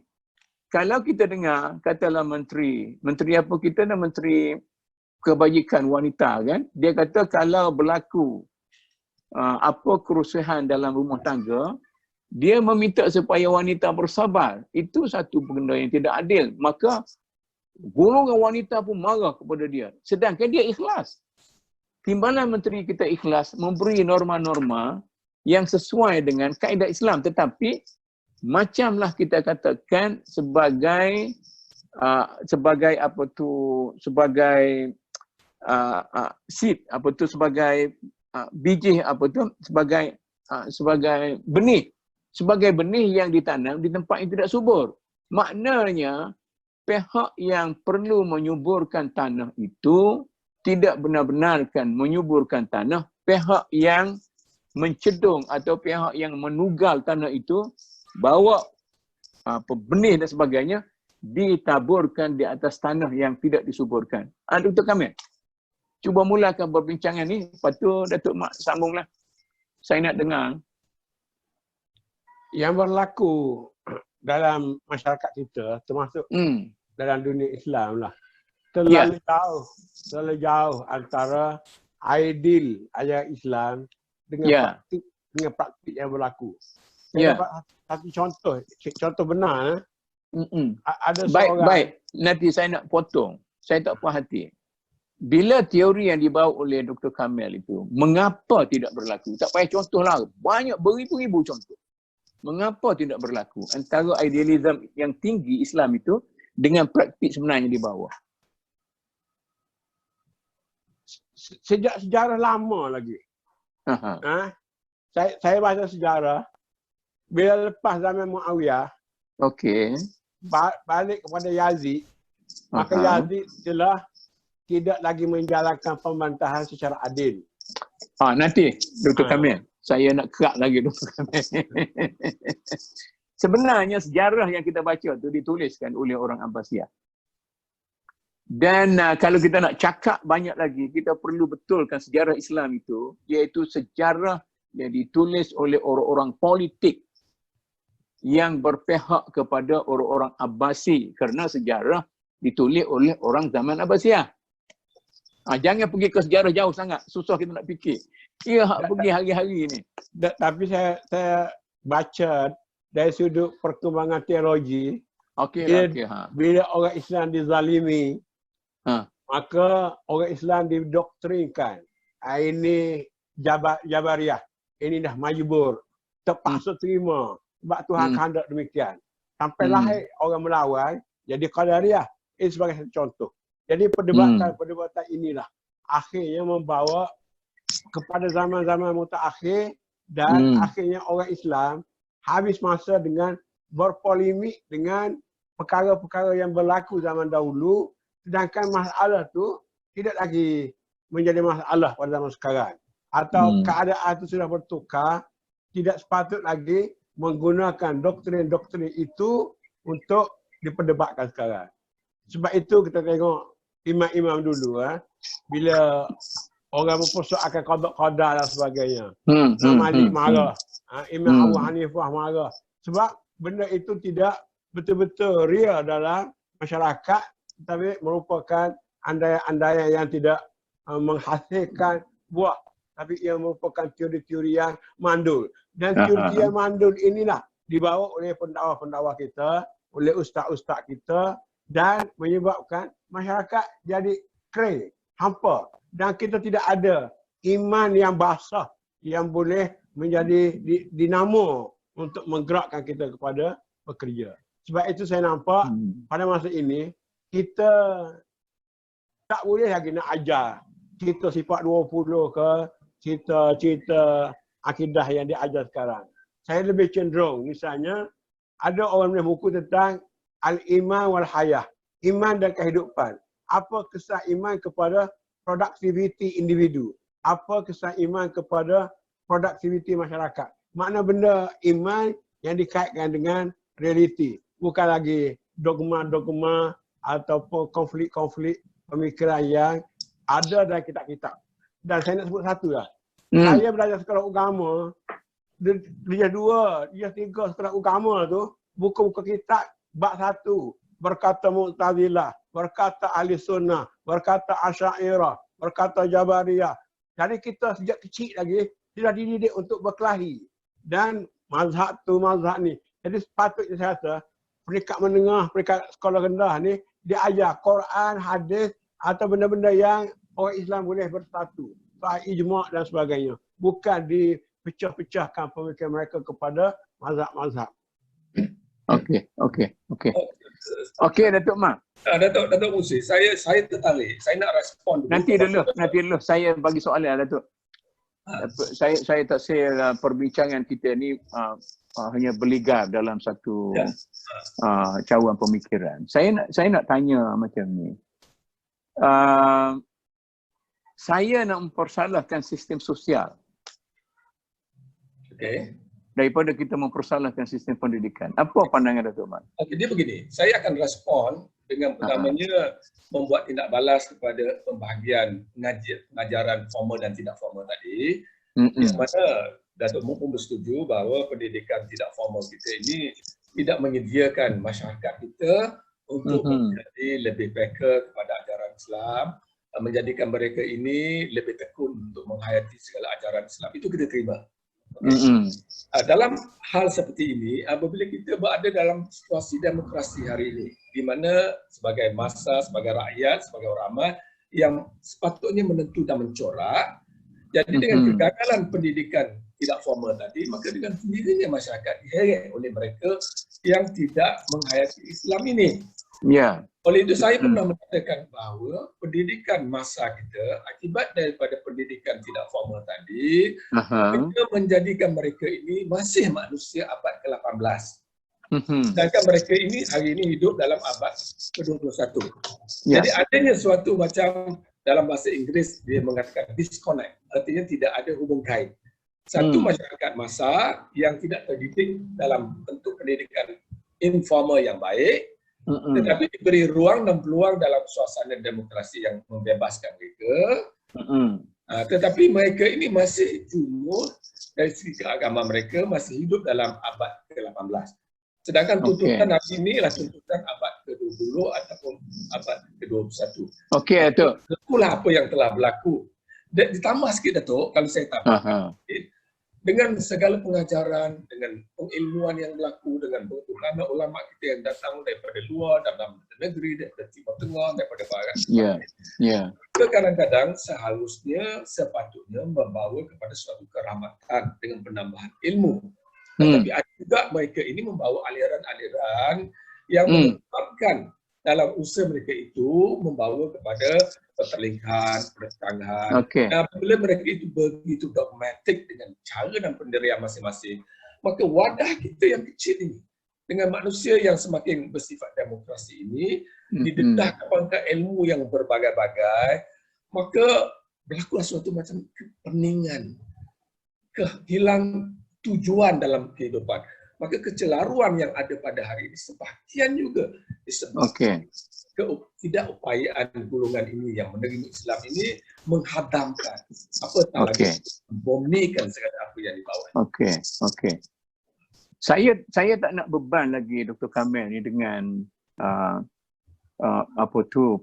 kalau kita dengar, katalah menteri apa kita dah, Menteri Kebajikan Wanita kan, dia kata kalau berlaku apa kerusuhan dalam rumah tangga, dia meminta supaya wanita bersabar. Itu satu benda yang tidak adil. Maka golongan wanita pun marah kepada dia. Sedangkan dia ikhlas. Timbalan menteri kita ikhlas memberi norma-norma yang sesuai dengan kaedah Islam. Tetapi macamlah kita katakan sebagai seed, sebagai biji, sebagai benih yang ditanam di tempat yang tidak subur. Maknanya pihak yang perlu menyuburkan tanah itu tidak benar-benarkan menyuburkan tanah. Pihak yang mencedung atau pihak yang menugal tanah itu bawa benih dan sebagainya ditaburkan di atas tanah yang tidak disuburkan. Dr. Kamil, cuba mulakan perbincangan ni, lepas tu Datuk Mak sambunglah. Saya nak dengar. Yang berlaku dalam masyarakat kita, termasuk dalam dunia Islam lah. terlalu jauh antara ideal ajaran Islam dengan praktik yang berlaku. Saya dapat satu contoh benar. Ada seorang. Baik. Nanti saya nak potong. Saya tak puas hati. Bila teori yang dibawa oleh Dr. Kamil itu, mengapa tidak berlaku? Tak payah contoh lah. Banyak beribu-ribu contoh. Mengapa tidak berlaku antara idealism yang tinggi Islam itu dengan praktik sebenarnya di bawah? Sejak sejarah lama lagi. Saya baca sejarah. Bila lepas zaman Muawiyah, balik kepada Yazid, maka Yazid telah tidak lagi menjalankan pemerintahan secara adil. Nanti Dr. Kamil, saya nak kerak lagi Dr. Kamil. Sebenarnya sejarah yang kita baca tu dituliskan oleh orang Abbasiyah. Dan kalau kita nak cakap banyak lagi, kita perlu betulkan sejarah Islam itu, iaitu sejarah yang ditulis oleh orang-orang politik yang berpihak kepada orang-orang Abbasi, kerana sejarah ditulis oleh orang zaman Abbasiyah. Jangan pergi ke sejarah jauh sangat, susah kita nak fikir. Pergi hari-hari ni. Tapi saya baca dari sudut perkembangan teologi, bila orang Islam dizalimi, maka orang Islam didoktrinkan. Ini Jabariyah, ini dah majbur, terpaksa terima sebab Tuhan kehendak demikian. Sampai lahir orang melawan, jadi Qadariyah. Ini sebagai contoh. Jadi perdebatan inilah akhirnya membawa kepada zaman-zaman mutaakhir, dan akhirnya orang Islam habis masa dengan berpolemik dengan perkara-perkara yang berlaku zaman dahulu, sedangkan masalah tu tidak lagi menjadi masalah pada zaman sekarang. Atau keadaan itu sudah bertukar, tidak sepatut lagi menggunakan doktrin-doktrin itu untuk diperdebatkan sekarang. Sebab itu kita tengok imam-imam dulu, bila orang mempersoalkan qada dan sebagainya, Imam Malik marah, Imam Abu Hanifah marah. Sebab benda itu tidak betul-betul real dalam masyarakat, tetapi merupakan andaian-andaian yang tidak menghasilkan buah, tapi ia merupakan teori-teori yang mandul. Dan teori yang mandul inilah dibawa oleh pendakwa-pendakwa kita, oleh ustaz-ustaz kita, dan menyebabkan masyarakat jadi kering, hampa. Dan kita tidak ada iman yang basah yang boleh menjadi dinamo untuk menggerakkan kita kepada bekerja. Sebab itu saya nampak pada masa ini, kita tak boleh lagi nak ajar cerita sifat 20 ke, cerita akidah yang diajar sekarang. Saya lebih cenderung, misalnya, ada orang menulis buku tentang Al-Iman wal Hayah, iman dan kehidupan. Apa kesan iman kepada produktiviti individu? Apa kesan iman kepada produktiviti masyarakat? Makna benda iman yang dikaitkan dengan realiti, bukan lagi dogma-dogma ataupun konflik-konflik pemikiran yang ada dalam kitab-kitab. Dan saya nak sebut satu lah. Saya belajar sekolah agama, dia 2, dia 3 sekolah agama tu, buku-buku kitab bab 1 berkata Mu'tazilah, berkata Ahli Sunnah, berkata Asy'ariyah, berkata Jabariyah. Jadi kita sejak kecil lagi sudah dididik untuk berkelahi dan mazhab tu mazhab ni. Jadi sepatutnya saya rasa peringkat menengah, peringkat sekolah rendah ni diajar Quran, hadis atau benda-benda yang orang Islam boleh bersatu, soal ijma' dan sebagainya. Bukan dipecah-pecahkan pemikiran mereka kepada mazhab-mazhab. Okey, Datuk Mak. Datuk Musi, saya tertarik. Saya nak respon dulu. Nanti dulu saya bagi soalan Datuk. Saya tak saya perbincangan kita ni hanya berligar dalam satu cawan pemikiran. Saya nak tanya macam ni. Saya nak mempersalahkan sistem sosial. Okey. Daripada kita mempersalahkan sistem pendidikan. Apa pandangan Datuk Mat? Okey, dia begini. Saya akan respon dengan pertamanya membuat tindak balas kepada pembahagian pengajaran formal dan tidak formal tadi. Yang mana Datuk Mu pun bersetuju bahawa pendidikan tidak formal kita ini tidak menyediakan masyarakat kita untuk menjadi lebih peka kepada ajaran Islam, menjadikan mereka ini lebih tekun untuk menghayati segala ajaran Islam. Itu kita terima. Dalam hal seperti ini, apabila kita berada dalam situasi demokrasi hari ini, di mana sebagai massa, sebagai rakyat, sebagai orang ramai yang sepatutnya menentu dan mencorak, jadi dengan kegagalan pendidikan tidak formal tadi, maka dengan sendirinya masyarakat diheret oleh mereka yang tidak menghayati Islam ini. Ya. Oleh itu saya pernah mengatakan bahawa pendidikan masa kita akibat daripada pendidikan tidak formal tadi, kita menjadikan mereka ini masih manusia abad ke-18. Sedangkan mereka ini hari ini hidup dalam abad ke-21. Jadi adanya suatu macam dalam bahasa Inggeris dia mengatakan disconnect, artinya tidak ada hubung kait. Satu masyarakat masa yang tidak terdidik dalam bentuk pendidikan informal yang baik, tetapi diberi ruang dan peluang dalam suasana demokrasi yang membebaskan mereka. Tetapi mereka ini masih jumur dari segi keagamaan mereka masih hidup dalam abad ke-18. Sedangkan tuntutan hari ini adalah tuntutan abad ke-20 ataupun abad ke-21. Okey, itu. Itulah apa yang telah berlaku. Dan ditambah sikit Datuk, kalau saya tambahkan sikit, dengan segala pengajaran, dengan pengilmuan yang berlaku, dengan ulama kita yang datang daripada luar, dalam negeri, daripada Timur Tengah, daripada Barat. Kita kadang-kadang seharusnya sepatutnya membawa kepada suatu kerahmatan dengan penambahan ilmu. Tetapi ada juga mereka ini membawa aliran-aliran yang menyebabkan dalam usaha mereka itu membawa kepada pertelingkahan, pertengkaran. Dan apabila mereka itu begitu dogmatik dengan cara dan pendirian masing-masing, maka wadah kita yang kecil ini dengan manusia yang semakin bersifat demokrasi ini didedah kepada ilmu yang berbagai-bagai, maka berlakulah suatu macam kepeningan, kehilang tujuan dalam kehidupan. Maka kecelaruan yang ada pada hari ini sebahagian juga disebabkan ketidakupayaan golongan ini yang menerima Islam ini menghadamkan lagi memurnikan segala apa yang dibawa. Saya tak nak beban lagi Dr. Kamil ni dengan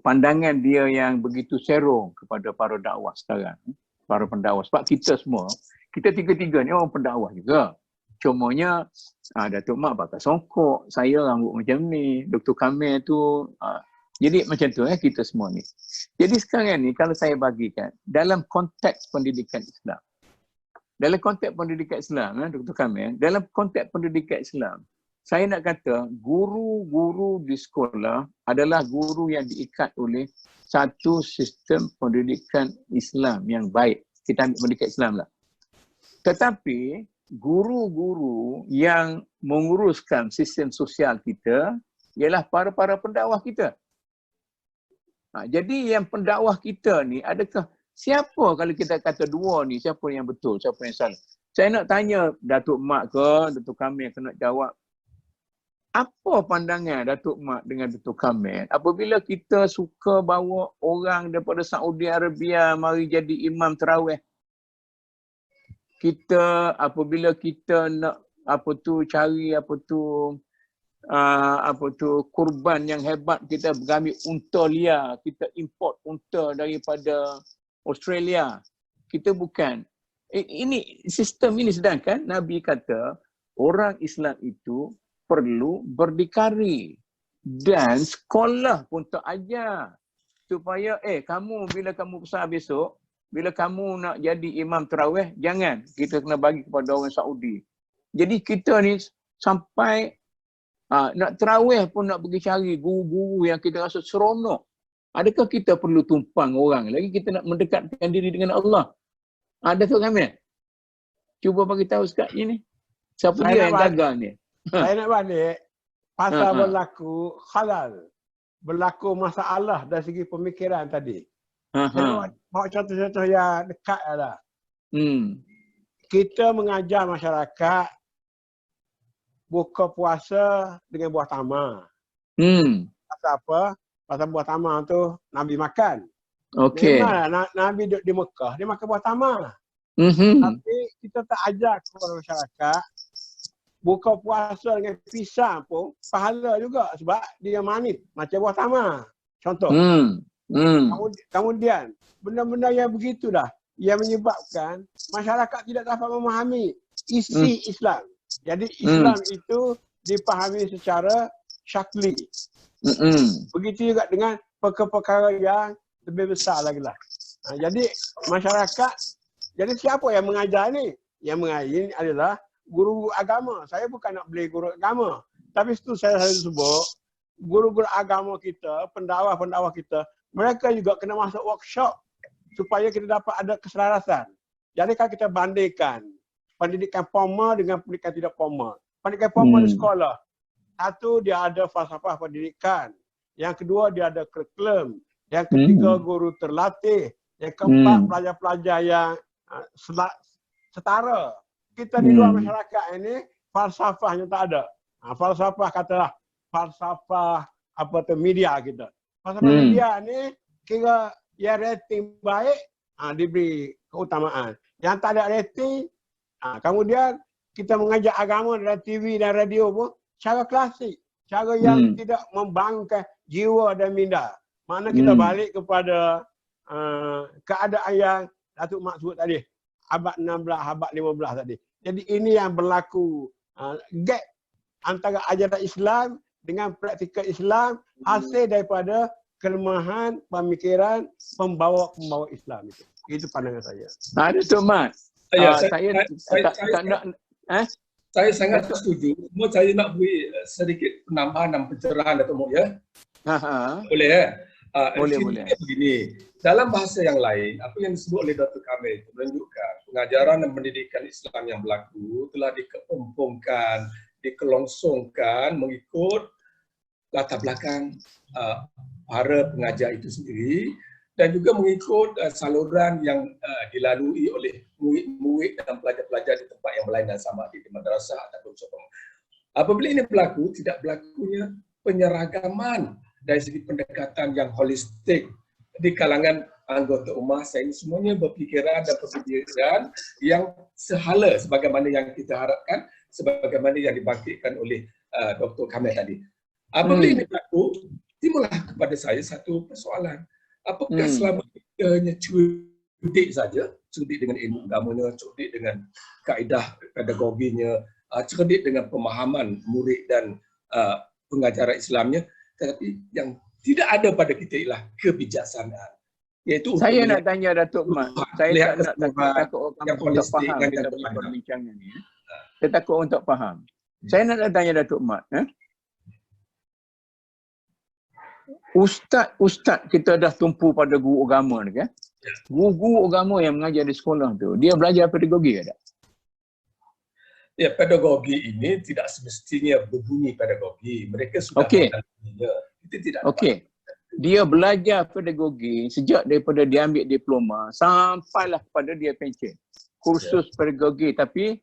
pandangan dia yang begitu serong kepada para dakwah sekarang, para pendakwah. Sebab kita semua, kita tiga-tiga ni orang pendakwah juga. Cumanya Datuk Mak pakai songkok, saya rambut macam ni, Dr. Kamil tu jadi macam tu kita semua ni. Jadi sekarang ni kalau saya bagikan dalam konteks pendidikan Islam. Dalam konteks pendidikan Islam, Dr. Kamil, dalam konteks pendidikan Islam, saya nak kata guru-guru di sekolah adalah guru yang diikat oleh satu sistem pendidikan Islam yang baik. Kita ambil pendidikan Islam lah. Tetapi guru-guru yang menguruskan sistem sosial kita ialah para pendakwah kita. Jadi yang pendakwah kita ni, adakah siapa kalau kita kata dua ni, siapa yang betul, siapa yang salah? Saya nak tanya Datuk Mak ke Datuk Kamil kena jawab. Apa pandangan Datuk Mak dengan Datuk Kamil apabila kita suka bawa orang daripada Saudi Arabia mari jadi imam tarawih? Kita apabila kita nak cari kurban yang hebat, kita mengambil unta liar, kita import unta daripada Australia. Kita bukan. Ini sistem ini, sedangkan Nabi kata orang Islam itu perlu berdikari dan sekolah pun tak ajar supaya kamu bila kamu besar besok, bila kamu nak jadi imam tarawih, jangan kita kena bagi kepada orang Saudi. Jadi kita ni sampai nak tarawih pun nak pergi cari guru-guru yang kita rasa seronok. Adakah kita perlu tumpang orang lagi, kita nak mendekatkan diri dengan Allah? Datuk Kamil, cuba bagi tahu sekat ni. Siapa dia yang jaga ni? Saya nak balik pasal berlaku halal. Berlaku masalah dari segi pemikiran tadi. Mau contoh-contoh yang dekat lah. Kita mengajar masyarakat buka puasa dengan buah tamar. Pasal apa? Pasal buah tamar tu Nabi makan. Nabi duduk di Mekah, dia makan buah tamar. Tapi kita tak ajar kepada masyarakat buka puasa dengan pisang pun pahala juga sebab dia manis macam buah tamar. Contoh. Kemudian benda-benda yang begitu dah yang menyebabkan masyarakat tidak dapat memahami isi Islam. Jadi Islam itu dipahami secara syakli. Begitu juga dengan perkara-perkara yang lebih besar lagi lah. Jadi masyarakat, jadi siapa yang mengajar ni? Yang mengajar ni adalah guru agama. Saya bukan nak beli guru agama. Tapi itu saya selalu sebut, guru-guru agama kita, pendakwah-pendakwah kita, mereka juga kena masuk workshop supaya kita dapat ada keselarasan. Jadi kalau kita bandingkan pendidikan formal dengan pendidikan tidak formal. Pendidikan formal di sekolah, satu dia ada falsafah pendidikan. Yang kedua dia ada kurikulum. Yang ketiga guru terlatih. Yang keempat pelajar-pelajar yang setara. Kita di luar masyarakat ini falsafahnya tak ada. Falsafah katalah falsafah apa tu media kita. Falsafah media ni kira yang rating baik diberi keutamaan. Yang tak ada rating kemudian kita mengajar agama dalam TV dan radio pun cara klasik, cara yang tidak membangunkan jiwa dan minda. Mana kita balik kepada keadaan yang Datuk Mak sebut tadi, abad 16, abad 15 tadi. Jadi ini yang berlaku gap antara ajaran Islam dengan praktikal Islam hasil daripada kelemahan pemikiran pembawa-pembawa Islam itu. Itu pandangan saya. Datuk Mat. Saya sangat setuju. Cuma saya nak beri sedikit penambahan dan pencerahan Datuk Mok ya. Boleh ya? Boleh. Begini, dalam bahasa yang lain, apa yang disebut oleh Dr. Kamil itu menunjukkan pengajaran dan pendidikan Islam yang berlaku telah dikepompongkan, dikelongsongkan mengikut latar belakang para pengajar itu sendiri dan juga mengikut saluran yang dilalui oleh murid-murid dan pelajar-pelajar di tempat yang lain dan sama di madrasah ataupun sekolah. Apabila ini berlaku, tidak berlakunya penyeragaman dari segi pendekatan yang holistik di kalangan anggota ummah. Saya ini semuanya berfikiran dan berfikiran yang sehala sebagaimana yang kita harapkan, sebagaimana yang dibangkitkan oleh Dr. Kamil tadi. Apabila ini berlaku, timbullah kepada saya satu persoalan. Apakah selama kita hanya cudik saja, cudik dengan ilmu agamanya, cudik dengan kaedah pedagoginya, cudik dengan pemahaman murid dan pengajaran Islamnya, tetapi yang tidak ada pada kita ialah kebijaksanaan. Iaitu saya nak tanya Datuk Mat. Saya tak takut orang tak faham kita punya perbincangan ni. Saya takut orang tak faham. Saya nak tanya Datuk Mat. Ustaz kita dah tumpu pada guru agama ni kan? Guru agama yang mengajar di sekolah tu, dia belajar pedagogi ke tak? Ya, pedagogi ini tidak semestinya berbunyi pedagogi. Mereka sudah mendalamnya. Itu tidak. Dia belajar pedagogi sejak daripada dia ambil diploma sampailah kepada dia pencen. Kursus pedagogi, tapi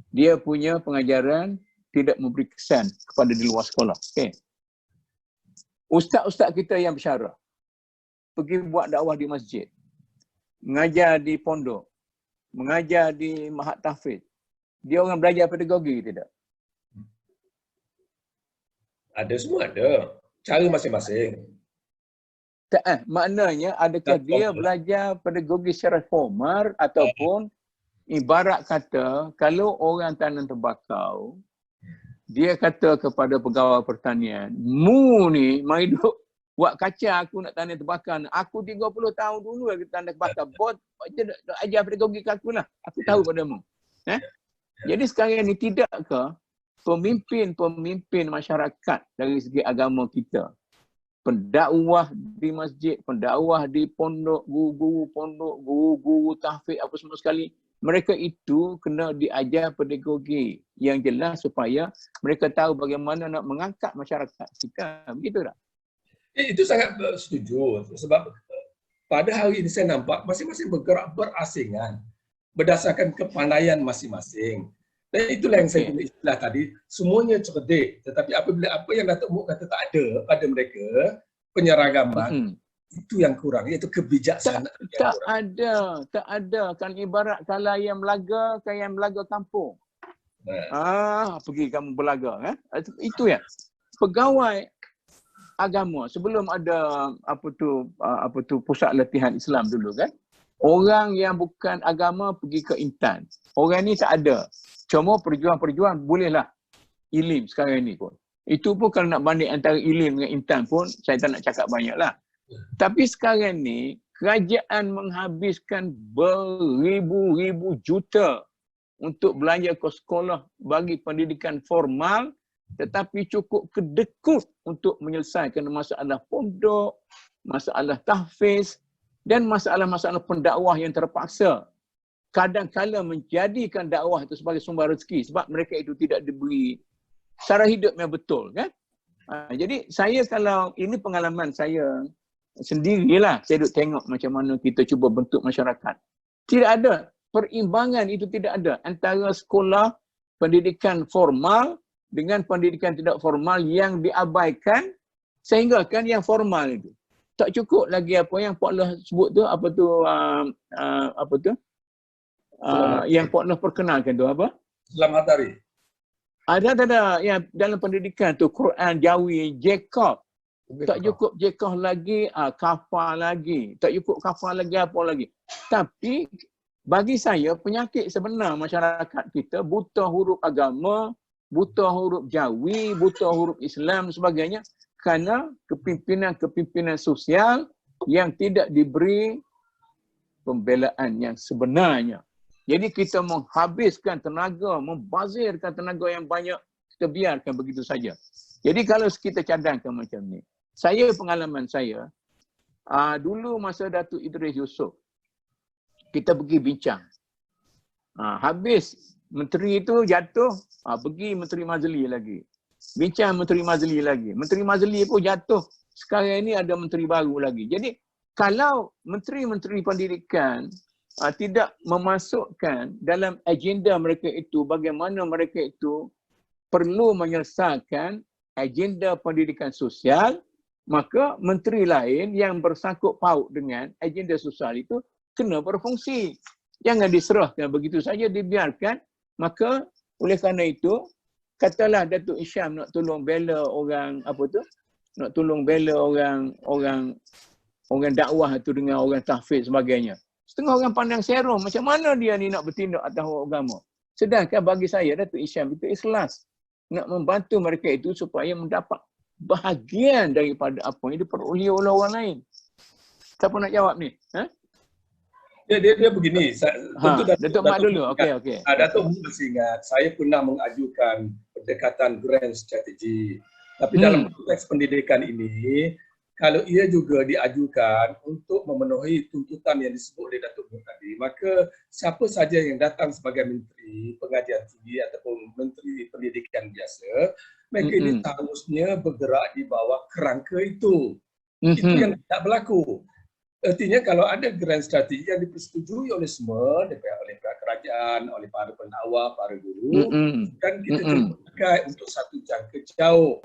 dia punya pengajaran tidak memberi kesan kepada di luar sekolah. Ustaz-ustaz kita yang bersyarah pergi buat dakwah di masjid, mengajar di pondok, mengajar di mahat tahfidz. Dia orang belajar pedagogi tidak? Ada, semua ada. Cara masing-masing. Maknanya adakah dia belajar pedagogi secara formal ataupun ibarat kata kalau orang tanam tembakau, dia kata kepada pegawai pertanian, mu ni mai duk buat kaca aku nak tanam tembakau. Aku 30 tahun dulu lagi tanam tembakau. Bot ajar pedagogi ke aku lah. Aku tahu padamu. Jadi sekarang ni tidakkah pemimpin-pemimpin masyarakat dari segi agama kita, pendakwah di masjid, pendakwah di pondok, guru-guru pondok, guru-guru tahfidz apa semua sekali, mereka itu kena diajar pedagogi yang jelas supaya mereka tahu bagaimana nak mengangkat masyarakat kita. Begitu tak? Itu sangat setuju. Sebab pada hari ini saya nampak masing-masing bergerak berasingan berdasarkan kepandaian masing-masing. Dan itulah yang saya guna istilah tadi, semuanya cerdik. Tetapi apabila apa yang Datuk Mok kata tak ada pada mereka, penyeragaman, itu yang kurang, iaitu kebijaksanaan yang kurang. Tak ada. Kan ibarat kalau yang melaga kampung. Pergi kamu belaga. Itu ya. Pegawai agama sebelum ada apa tu pusat latihan Islam dulu kan. Orang yang bukan agama pergi ke Intan. Orang ni tak ada. Cuma perjuang-perjuang bolehlah ilim sekarang ni pun. Itu pun kalau nak banding antara ilim dengan Intan pun saya tak nak cakap banyak lah. Tapi sekarang ni kerajaan menghabiskan beribu-ribu juta untuk belanja ke sekolah bagi pendidikan formal, tetapi cukup kedekut untuk menyelesaikan masalah pondok, masalah tahfiz dan masalah-masalah pendakwah yang terpaksa. Kadang-kala menjadikan dakwah itu sebagai sumber rezeki sebab mereka itu tidak diberi cara hidup yang betul kan. Jadi saya kalau ini pengalaman saya sendirilah, saya duduk tengok macam mana kita cuba bentuk masyarakat. Tidak ada perimbangan, itu tidak ada antara sekolah pendidikan formal dengan pendidikan tidak formal yang diabaikan sehingga kan yang formal itu tak cukup lagi apa yang Pak Loh sebut tu yang Pak Loh perkenalkan tu apa? Selamat hari. Ada yang dalam pendidikan tu Quran, Jawi, Jacob. Tak cukup Jacob lagi, kafar lagi. Tak cukup kafar lagi, apa lagi. Tapi bagi saya penyakit sebenar masyarakat kita buta huruf agama, buta huruf Jawi, buta huruf Islam sebagainya kerana kepimpinan sosial yang tidak diberi pembelaan yang sebenarnya. Jadi kita menghabiskan tenaga, membazirkan tenaga yang banyak, kita biarkan begitu saja. Jadi kalau kita cadangkan macam ni, pengalaman saya, dulu masa Datuk Idris Yusof, kita pergi bincang. Habis menteri itu jatuh, pergi Menteri Mazli lagi. Bincang Menteri Mazli lagi. Menteri Mazli pun jatuh. Sekarang ini ada menteri baru lagi. Jadi kalau menteri-menteri pendidikan tidak memasukkan dalam agenda mereka itu bagaimana mereka itu perlu menyelesaikan agenda pendidikan sosial, maka menteri lain yang bersangkut paut dengan agenda sosial itu kena berfungsi. Jangan diserahkan begitu saja, dibiarkan. Maka oleh kerana itu, katalah Datuk Isham nak tolong bela orang nak tolong bela orang dakwah itu dengan orang tahfiz sebagainya. Setengah orang pandang serong, macam mana dia ni nak bertindak atas orang agama. Sedangkan bagi saya Datuk Isham itu ikhlas nak membantu mereka itu supaya mendapat bahagian daripada apa yang diperoleh oleh orang lain. Siapa nak jawab ni? Dia begini. Datuk Mat dulu. Okey. Datuk mesti ingat, saya pernah mengajukan pendekatan grand strategi. Tapi dalam konteks pendidikan ini, kalau ia juga diajukan untuk memenuhi tuntutan yang disebut oleh Datuk Mat tadi, maka siapa saja yang datang sebagai menteri pengajian tinggi ataupun menteri pendidikan biasa, mereka ini seharusnya bergerak di bawah kerangka itu. Itu yang tidak berlaku. Artinya kalau ada grand strategi yang dipersetujui oleh semua, oleh pihak kerajaan, oleh para pendakwah, para guru, kan kita cuba pakai untuk satu jangka jauh.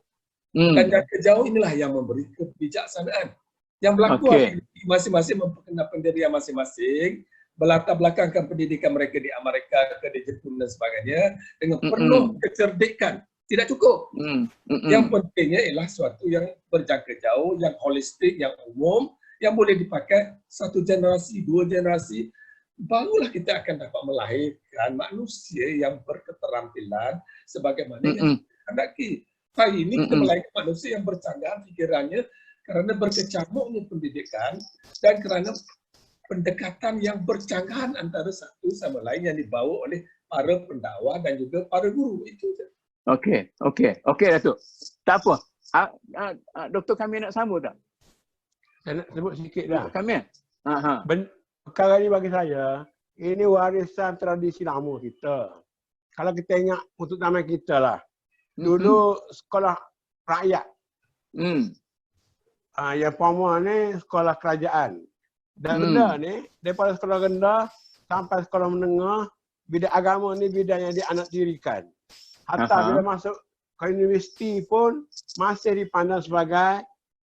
Dan jangka jauh inilah yang memberi kebijaksanaan. Yang berlaku hari ini, masing-masing memperkenalkan diri yang masing-masing, berlatar belakangkan pendidikan mereka di Amerika, di Jepun dan sebagainya, dengan penuh kecerdikan. Tidak cukup. Yang pentingnya ialah suatu yang berjangka jauh, yang holistik, yang umum, yang boleh dipakai satu generasi, dua generasi, barulah kita akan dapat melahirkan manusia yang berketerampilan sebagaimana yang dikehendaki. Hari ini kita melahirkan manusia yang bercanggahan fikirannya kerana berkecamuknya pendidikan dan kerana pendekatan yang bercanggahan antara satu sama lain yang dibawa oleh para pendakwah dan juga para guru. Itu saja. Okey Datuk. Tak apa. Dr. Kamil nak sambung tak? Saya nak sebut sikit dah. Kamil. Perkara ni bagi saya, ini warisan tradisi lama kita. Kalau kita ingat untuk zaman kita lah. Dulu sekolah rakyat. Yang pertama ni sekolah kerajaan. Dan rendah ni, daripada sekolah rendah sampai sekolah menengah, bidang agama ni bidang yang dianaktirikan. Hatta bila masuk ke universiti pun masih dipandang sebagai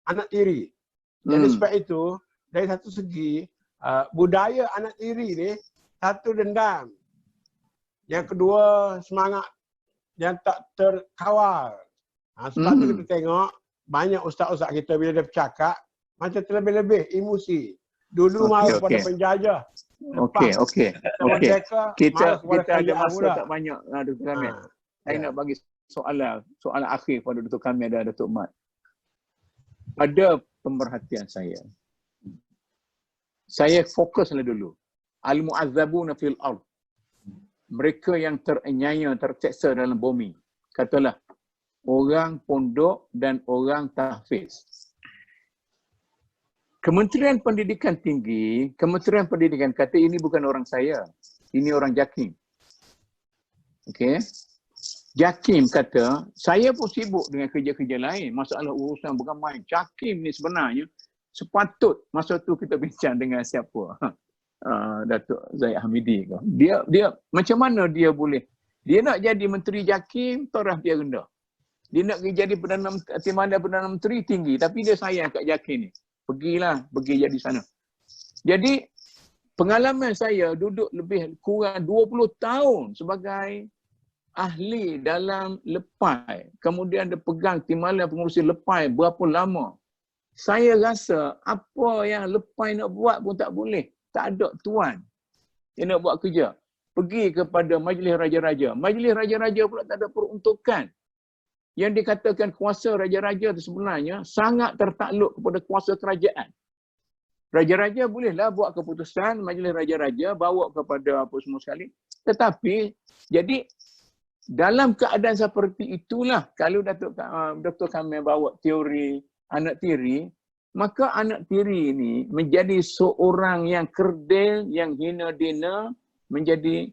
anak tiri. Jadi sebab itu, dari satu segi, budaya anak tiri ni, satu dendam. Yang kedua, semangat yang tak terkawal. Sebab tu kita tengok banyak ustaz-ustaz kita bila dia bercakap macam terlebih-lebih emosi. Dulu marah kepada penjajah. Okey. Kita ada masa pula. tak banyak, Dr. Kamil. Saya nak bagi soalan akhir pada Dr. Kamil dan Datuk Mat. Pada pemerhatian saya fokuslah dulu. Al-mu'azzabuna fil ard. Mereka yang teranyaya, terseksa dalam bumi. Katalah orang pondok dan orang tahfiz. Kementerian Pendidikan Tinggi, Kementerian Pendidikan kata ini bukan orang saya. Ini orang JAKIM. Okey. JAKIM kata, saya pun sibuk dengan kerja-kerja lain. Masalah urusan bukan main. JAKIM ni sebenarnya sepatut masa tu kita bincang dengan siapa? Datuk Zahid Hamidi. Dia macam mana dia boleh? Dia nak jadi Menteri JAKIM, taraf dia rendah. Dia nak jadi Timbalan Perdana Menteri tinggi. Tapi dia sayang kat JAKIM ni. Pergi jadi sana. Jadi pengalaman saya duduk lebih kurang 20 tahun sebagai ahli dalam lepai. Kemudian dia pegang Timbalan Pengurusi Lepai berapa lama. Saya rasa apa yang lepai nak buat pun tak boleh. Tak ada tuan yang nak buat kerja. Pergi kepada Majlis Raja-Raja. Majlis Raja-Raja pula tak ada peruntukan. Yang dikatakan kuasa raja-raja itu sebenarnya sangat tertakluk kepada kuasa kerajaan. Raja-raja bolehlah buat keputusan, Majlis Raja-Raja bawa kepada apa semua sekali. Tetapi, jadi dalam keadaan seperti itulah, kalau Dr. Kamil bawa teori anak tiri, maka anak tiri ini menjadi seorang yang kerdil, yang hina-dina, menjadi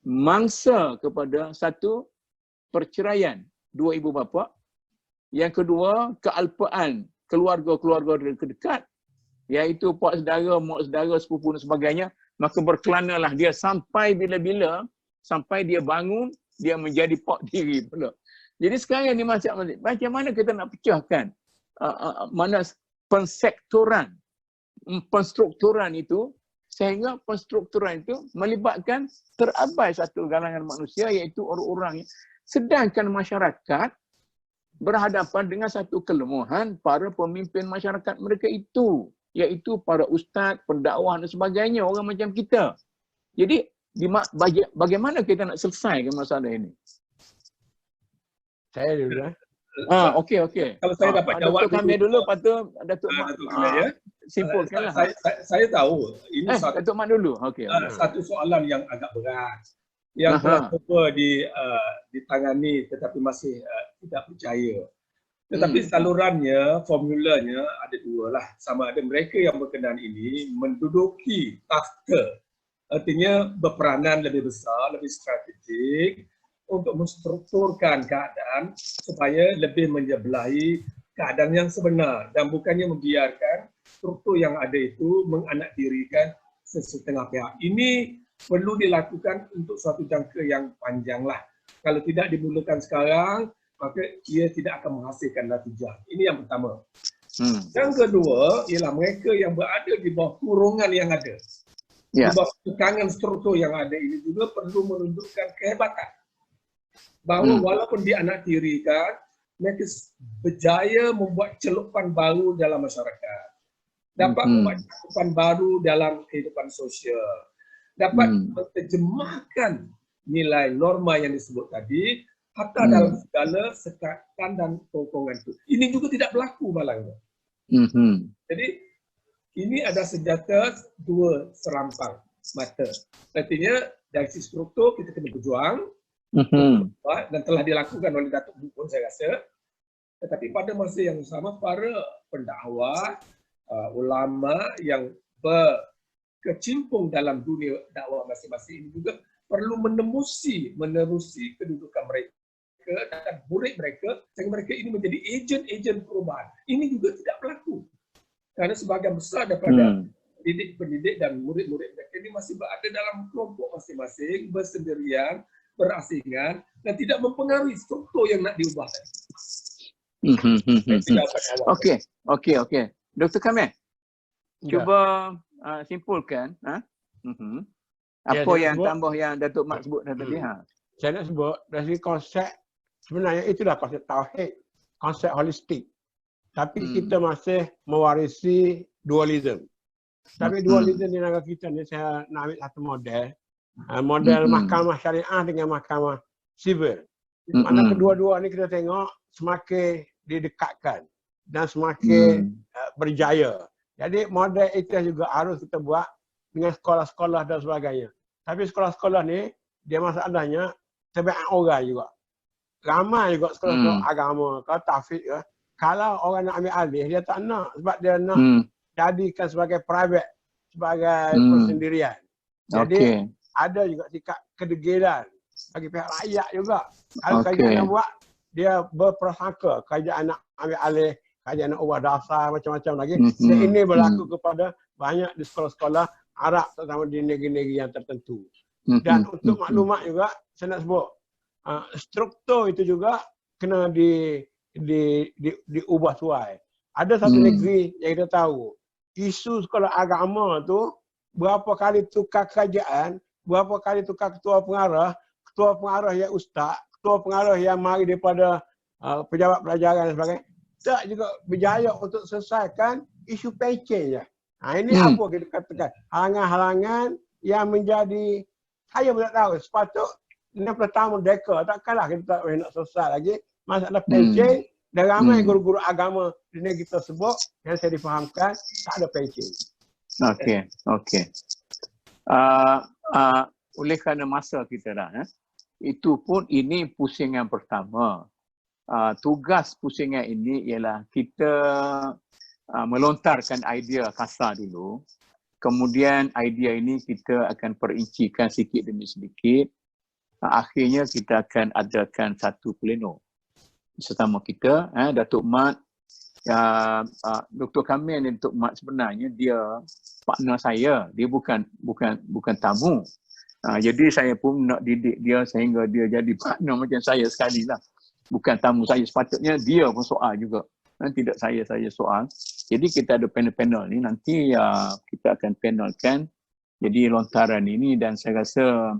mangsa kepada satu perceraian. Dua ibu bapa. Yang kedua, kealpaan keluarga-keluarga dekat, iaitu pak saudara, mak saudara, sepupu dan sebagainya. Maka berkelanalah dia sampai bila-bila, sampai dia bangun, dia menjadi pak diri pula. Jadi sekarang ni macam mana kita nak pecahkan mana pensektoran, penstrukturan itu, sehingga penstrukturan itu melibatkan terabai satu galangan manusia, iaitu orang-orang. Sedangkan masyarakat berhadapan dengan satu kelemahan para pemimpin masyarakat mereka itu, iaitu para ustaz, pendakwah dan sebagainya, orang macam kita. Jadi bagaimana kita nak selesaikan masalah ini? Saya dulu. Okey. Kalau saya dapat jawab Datuk Kamil dulu, lepas tu Datuk Mat. Simpulkanlah. Saya tahu ini Datuk Mat dulu. Okey. Satu soalan yang agak berat. Yang telah cuba ditangani tetapi masih tidak percaya. Tetapi salurannya, formulanya ada dua lah. Sama ada mereka yang berkenaan ini menduduki takhta. Artinya berperanan lebih besar, lebih strategik untuk menstrukturkan keadaan supaya lebih menjebelahi keadaan yang sebenar. Dan bukannya membiarkan struktur yang ada itu menganaktirikan sesetengah pihak. Ini perlu dilakukan untuk suatu jangka yang panjang lah. Kalau tidak dimulakan sekarang, maka ia tidak akan menghasilkan natijah. Ini yang pertama. Yang kedua, ialah mereka yang berada di bawah kurungan yang ada. Di bawah tekangan struktur yang ada ini juga perlu menunjukkan kehebatan. Bahawa walaupun dianaktirikan, mereka berjaya membuat celupan baru dalam masyarakat. Dapat membuat celupan baru dalam kehidupan sosial. Dapat menerjemahkan nilai norma yang disebut tadi hatta dalam segala sekatan dan tokongan itu. Ini juga tidak berlaku malangnya. Jadi ini ada senjata dua serampang mata. Artinya dari sisi struktur kita kena berjuang dan telah dilakukan oleh Datuk Bukun saya rasa. Tetapi pada masa yang sama para pendakwah, ulama yang berkecimpung dalam dunia dakwah masing-masing ini juga perlu menerusi kedudukan mereka dan murid mereka sehingga mereka ini menjadi ejen-ejen perubahan. Ini juga tidak berlaku. Kerana sebahagian besar daripada pendidik dan murid-murid mereka ini masih berada dalam kelompok masing-masing, bersendirian, berasingan dan tidak mempengaruhi struktur yang nak diubah tadi. Okey. Dr. Kamil, cuba simpulkan apa yang tambah yang Datuk Mat sebut tadi. Saya nak sebut dari konsep sebenarnya itulah konsep tauhid, konsep holistik. Tapi kita masih mewarisi dualism. Tapi dualism di negara kita ni saya nak ambil satu model. Model mahkamah syariah dengan mahkamah sivil. Mana kedua-dua ni kita tengok semakin didekatkan dan semakin berjaya. Jadi model itu juga harus kita buat dengan sekolah-sekolah dan sebagainya. Tapi sekolah-sekolah ni dia masalahnya terbiak orang juga. Ramai juga sekolah-sekolah agama ke taufik ke. Kalau orang nak ambil alih dia tak nak sebab dia nak jadikan sebagai private, sebagai persendirian. Jadi ada juga sikap kedegilan bagi pihak rakyat juga. Kalau kerajaan nak buat, dia berprasangka kerajaan nak ambil alih, kerajaan nak ubah dasar macam-macam lagi. Dan ini berlaku kepada banyak di sekolah-sekolah Arab, terutama di negeri-negeri yang tertentu. Dan untuk maklumat juga, saya nak sebut, struktur itu juga kena diubah suai. Ada satu negeri yang kita tahu, isu sekolah agama tu berapa kali tukar kerajaan, berapa kali tukar ketua pengarah yang ustaz, ketua pengarah yang mari daripada pejabat pelajaran dan sebagainya, tak juga berjaya untuk selesaikan isu pencen je. Ini apa kita katakan? Halangan-halangan yang menjadi, saya pun tak tahu, sepatutnya pertama deka, takkanlah kita tak boleh nak selesai lagi masalah pencen. Dan ramai guru-guru agama di negeri tersebut yang saya difahamkan tak ada pencen. Okey. Oleh kerana masa kita dah, itu pun ini pusingan pertama. Tugas pusingan ini ialah kita melontarkan idea kasar dulu. Kemudian idea ini kita akan perincikan sedikit demi sedikit. Akhirnya kita akan adakan satu pleno sesama kita, Datuk Mat, Dr. Kamil dan Datuk Mat sebenarnya dia partner saya, dia bukan tamu. Jadi saya pun nak didik dia sehingga dia jadi partner macam saya sekali lah. Bukan tamu saya, sepatutnya dia pun soal juga. Tidak saya soal. Jadi kita ada panel-panel ni, nanti kita akan panelkan jadi lontaran ini, dan saya rasa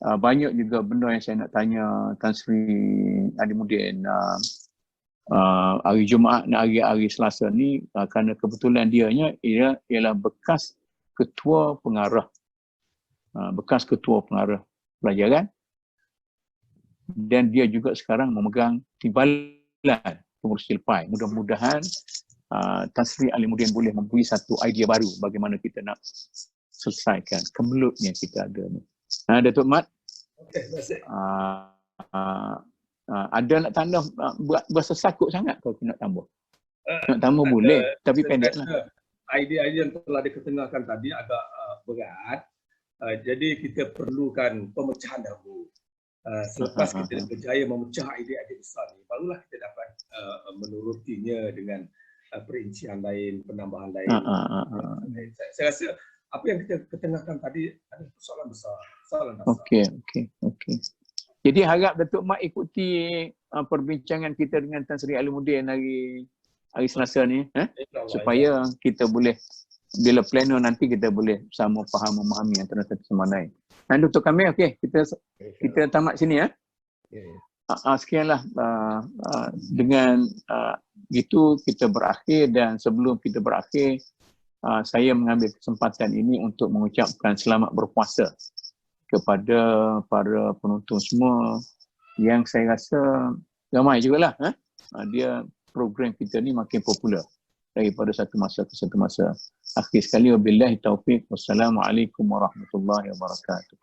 banyak juga benda yang saya nak tanya Tan Sri Alimuddin hari Jumaat dan hari Selasa ni, kerana kebetulan dianya ialah bekas ketua pengarah pelajaran, dan dia juga sekarang memegang timbalan pengurus Silpai. Mudah-mudahan Tan Sri Alimuddin boleh memberi satu idea baru bagaimana kita nak selesaikan kemelutnya kita ada ni. Datuk Mat, terima kasih. Ada nak tambah, berasa sakut sangat kalau nak tambah? Nak tambah boleh, tapi pendek lah. Idea yang telah diketengahkan tadi agak berat. Jadi kita perlukan pemecahan dahulu. Selepas kita berjaya memecah idea-idea besar ni, barulah kita dapat menurutinya dengan perincian lain, penambahan lain. Saya rasa apa yang kita ketengahkan tadi adalah persoalan besar. Okey. Jadi harap Datuk Mat ikuti perbincangan kita dengan Tan Sri Alimuddin hari Selasa ni, supaya kita boleh, bila pleno nanti kita boleh sama faham memahami antara satu sama lain. Dan Dr. Kamil, kita tamat sini ya. Sekianlah, dengan itu kita berakhir, dan sebelum kita berakhir, saya mengambil kesempatan ini untuk mengucapkan selamat berpuasa kepada para penonton semua yang saya rasa ramai jugalah. Dia program kita ni makin popular daripada satu masa ke satu masa. Akhir sekali, wabillahi taufiq. Wassalamualaikum warahmatullahi wabarakatuh.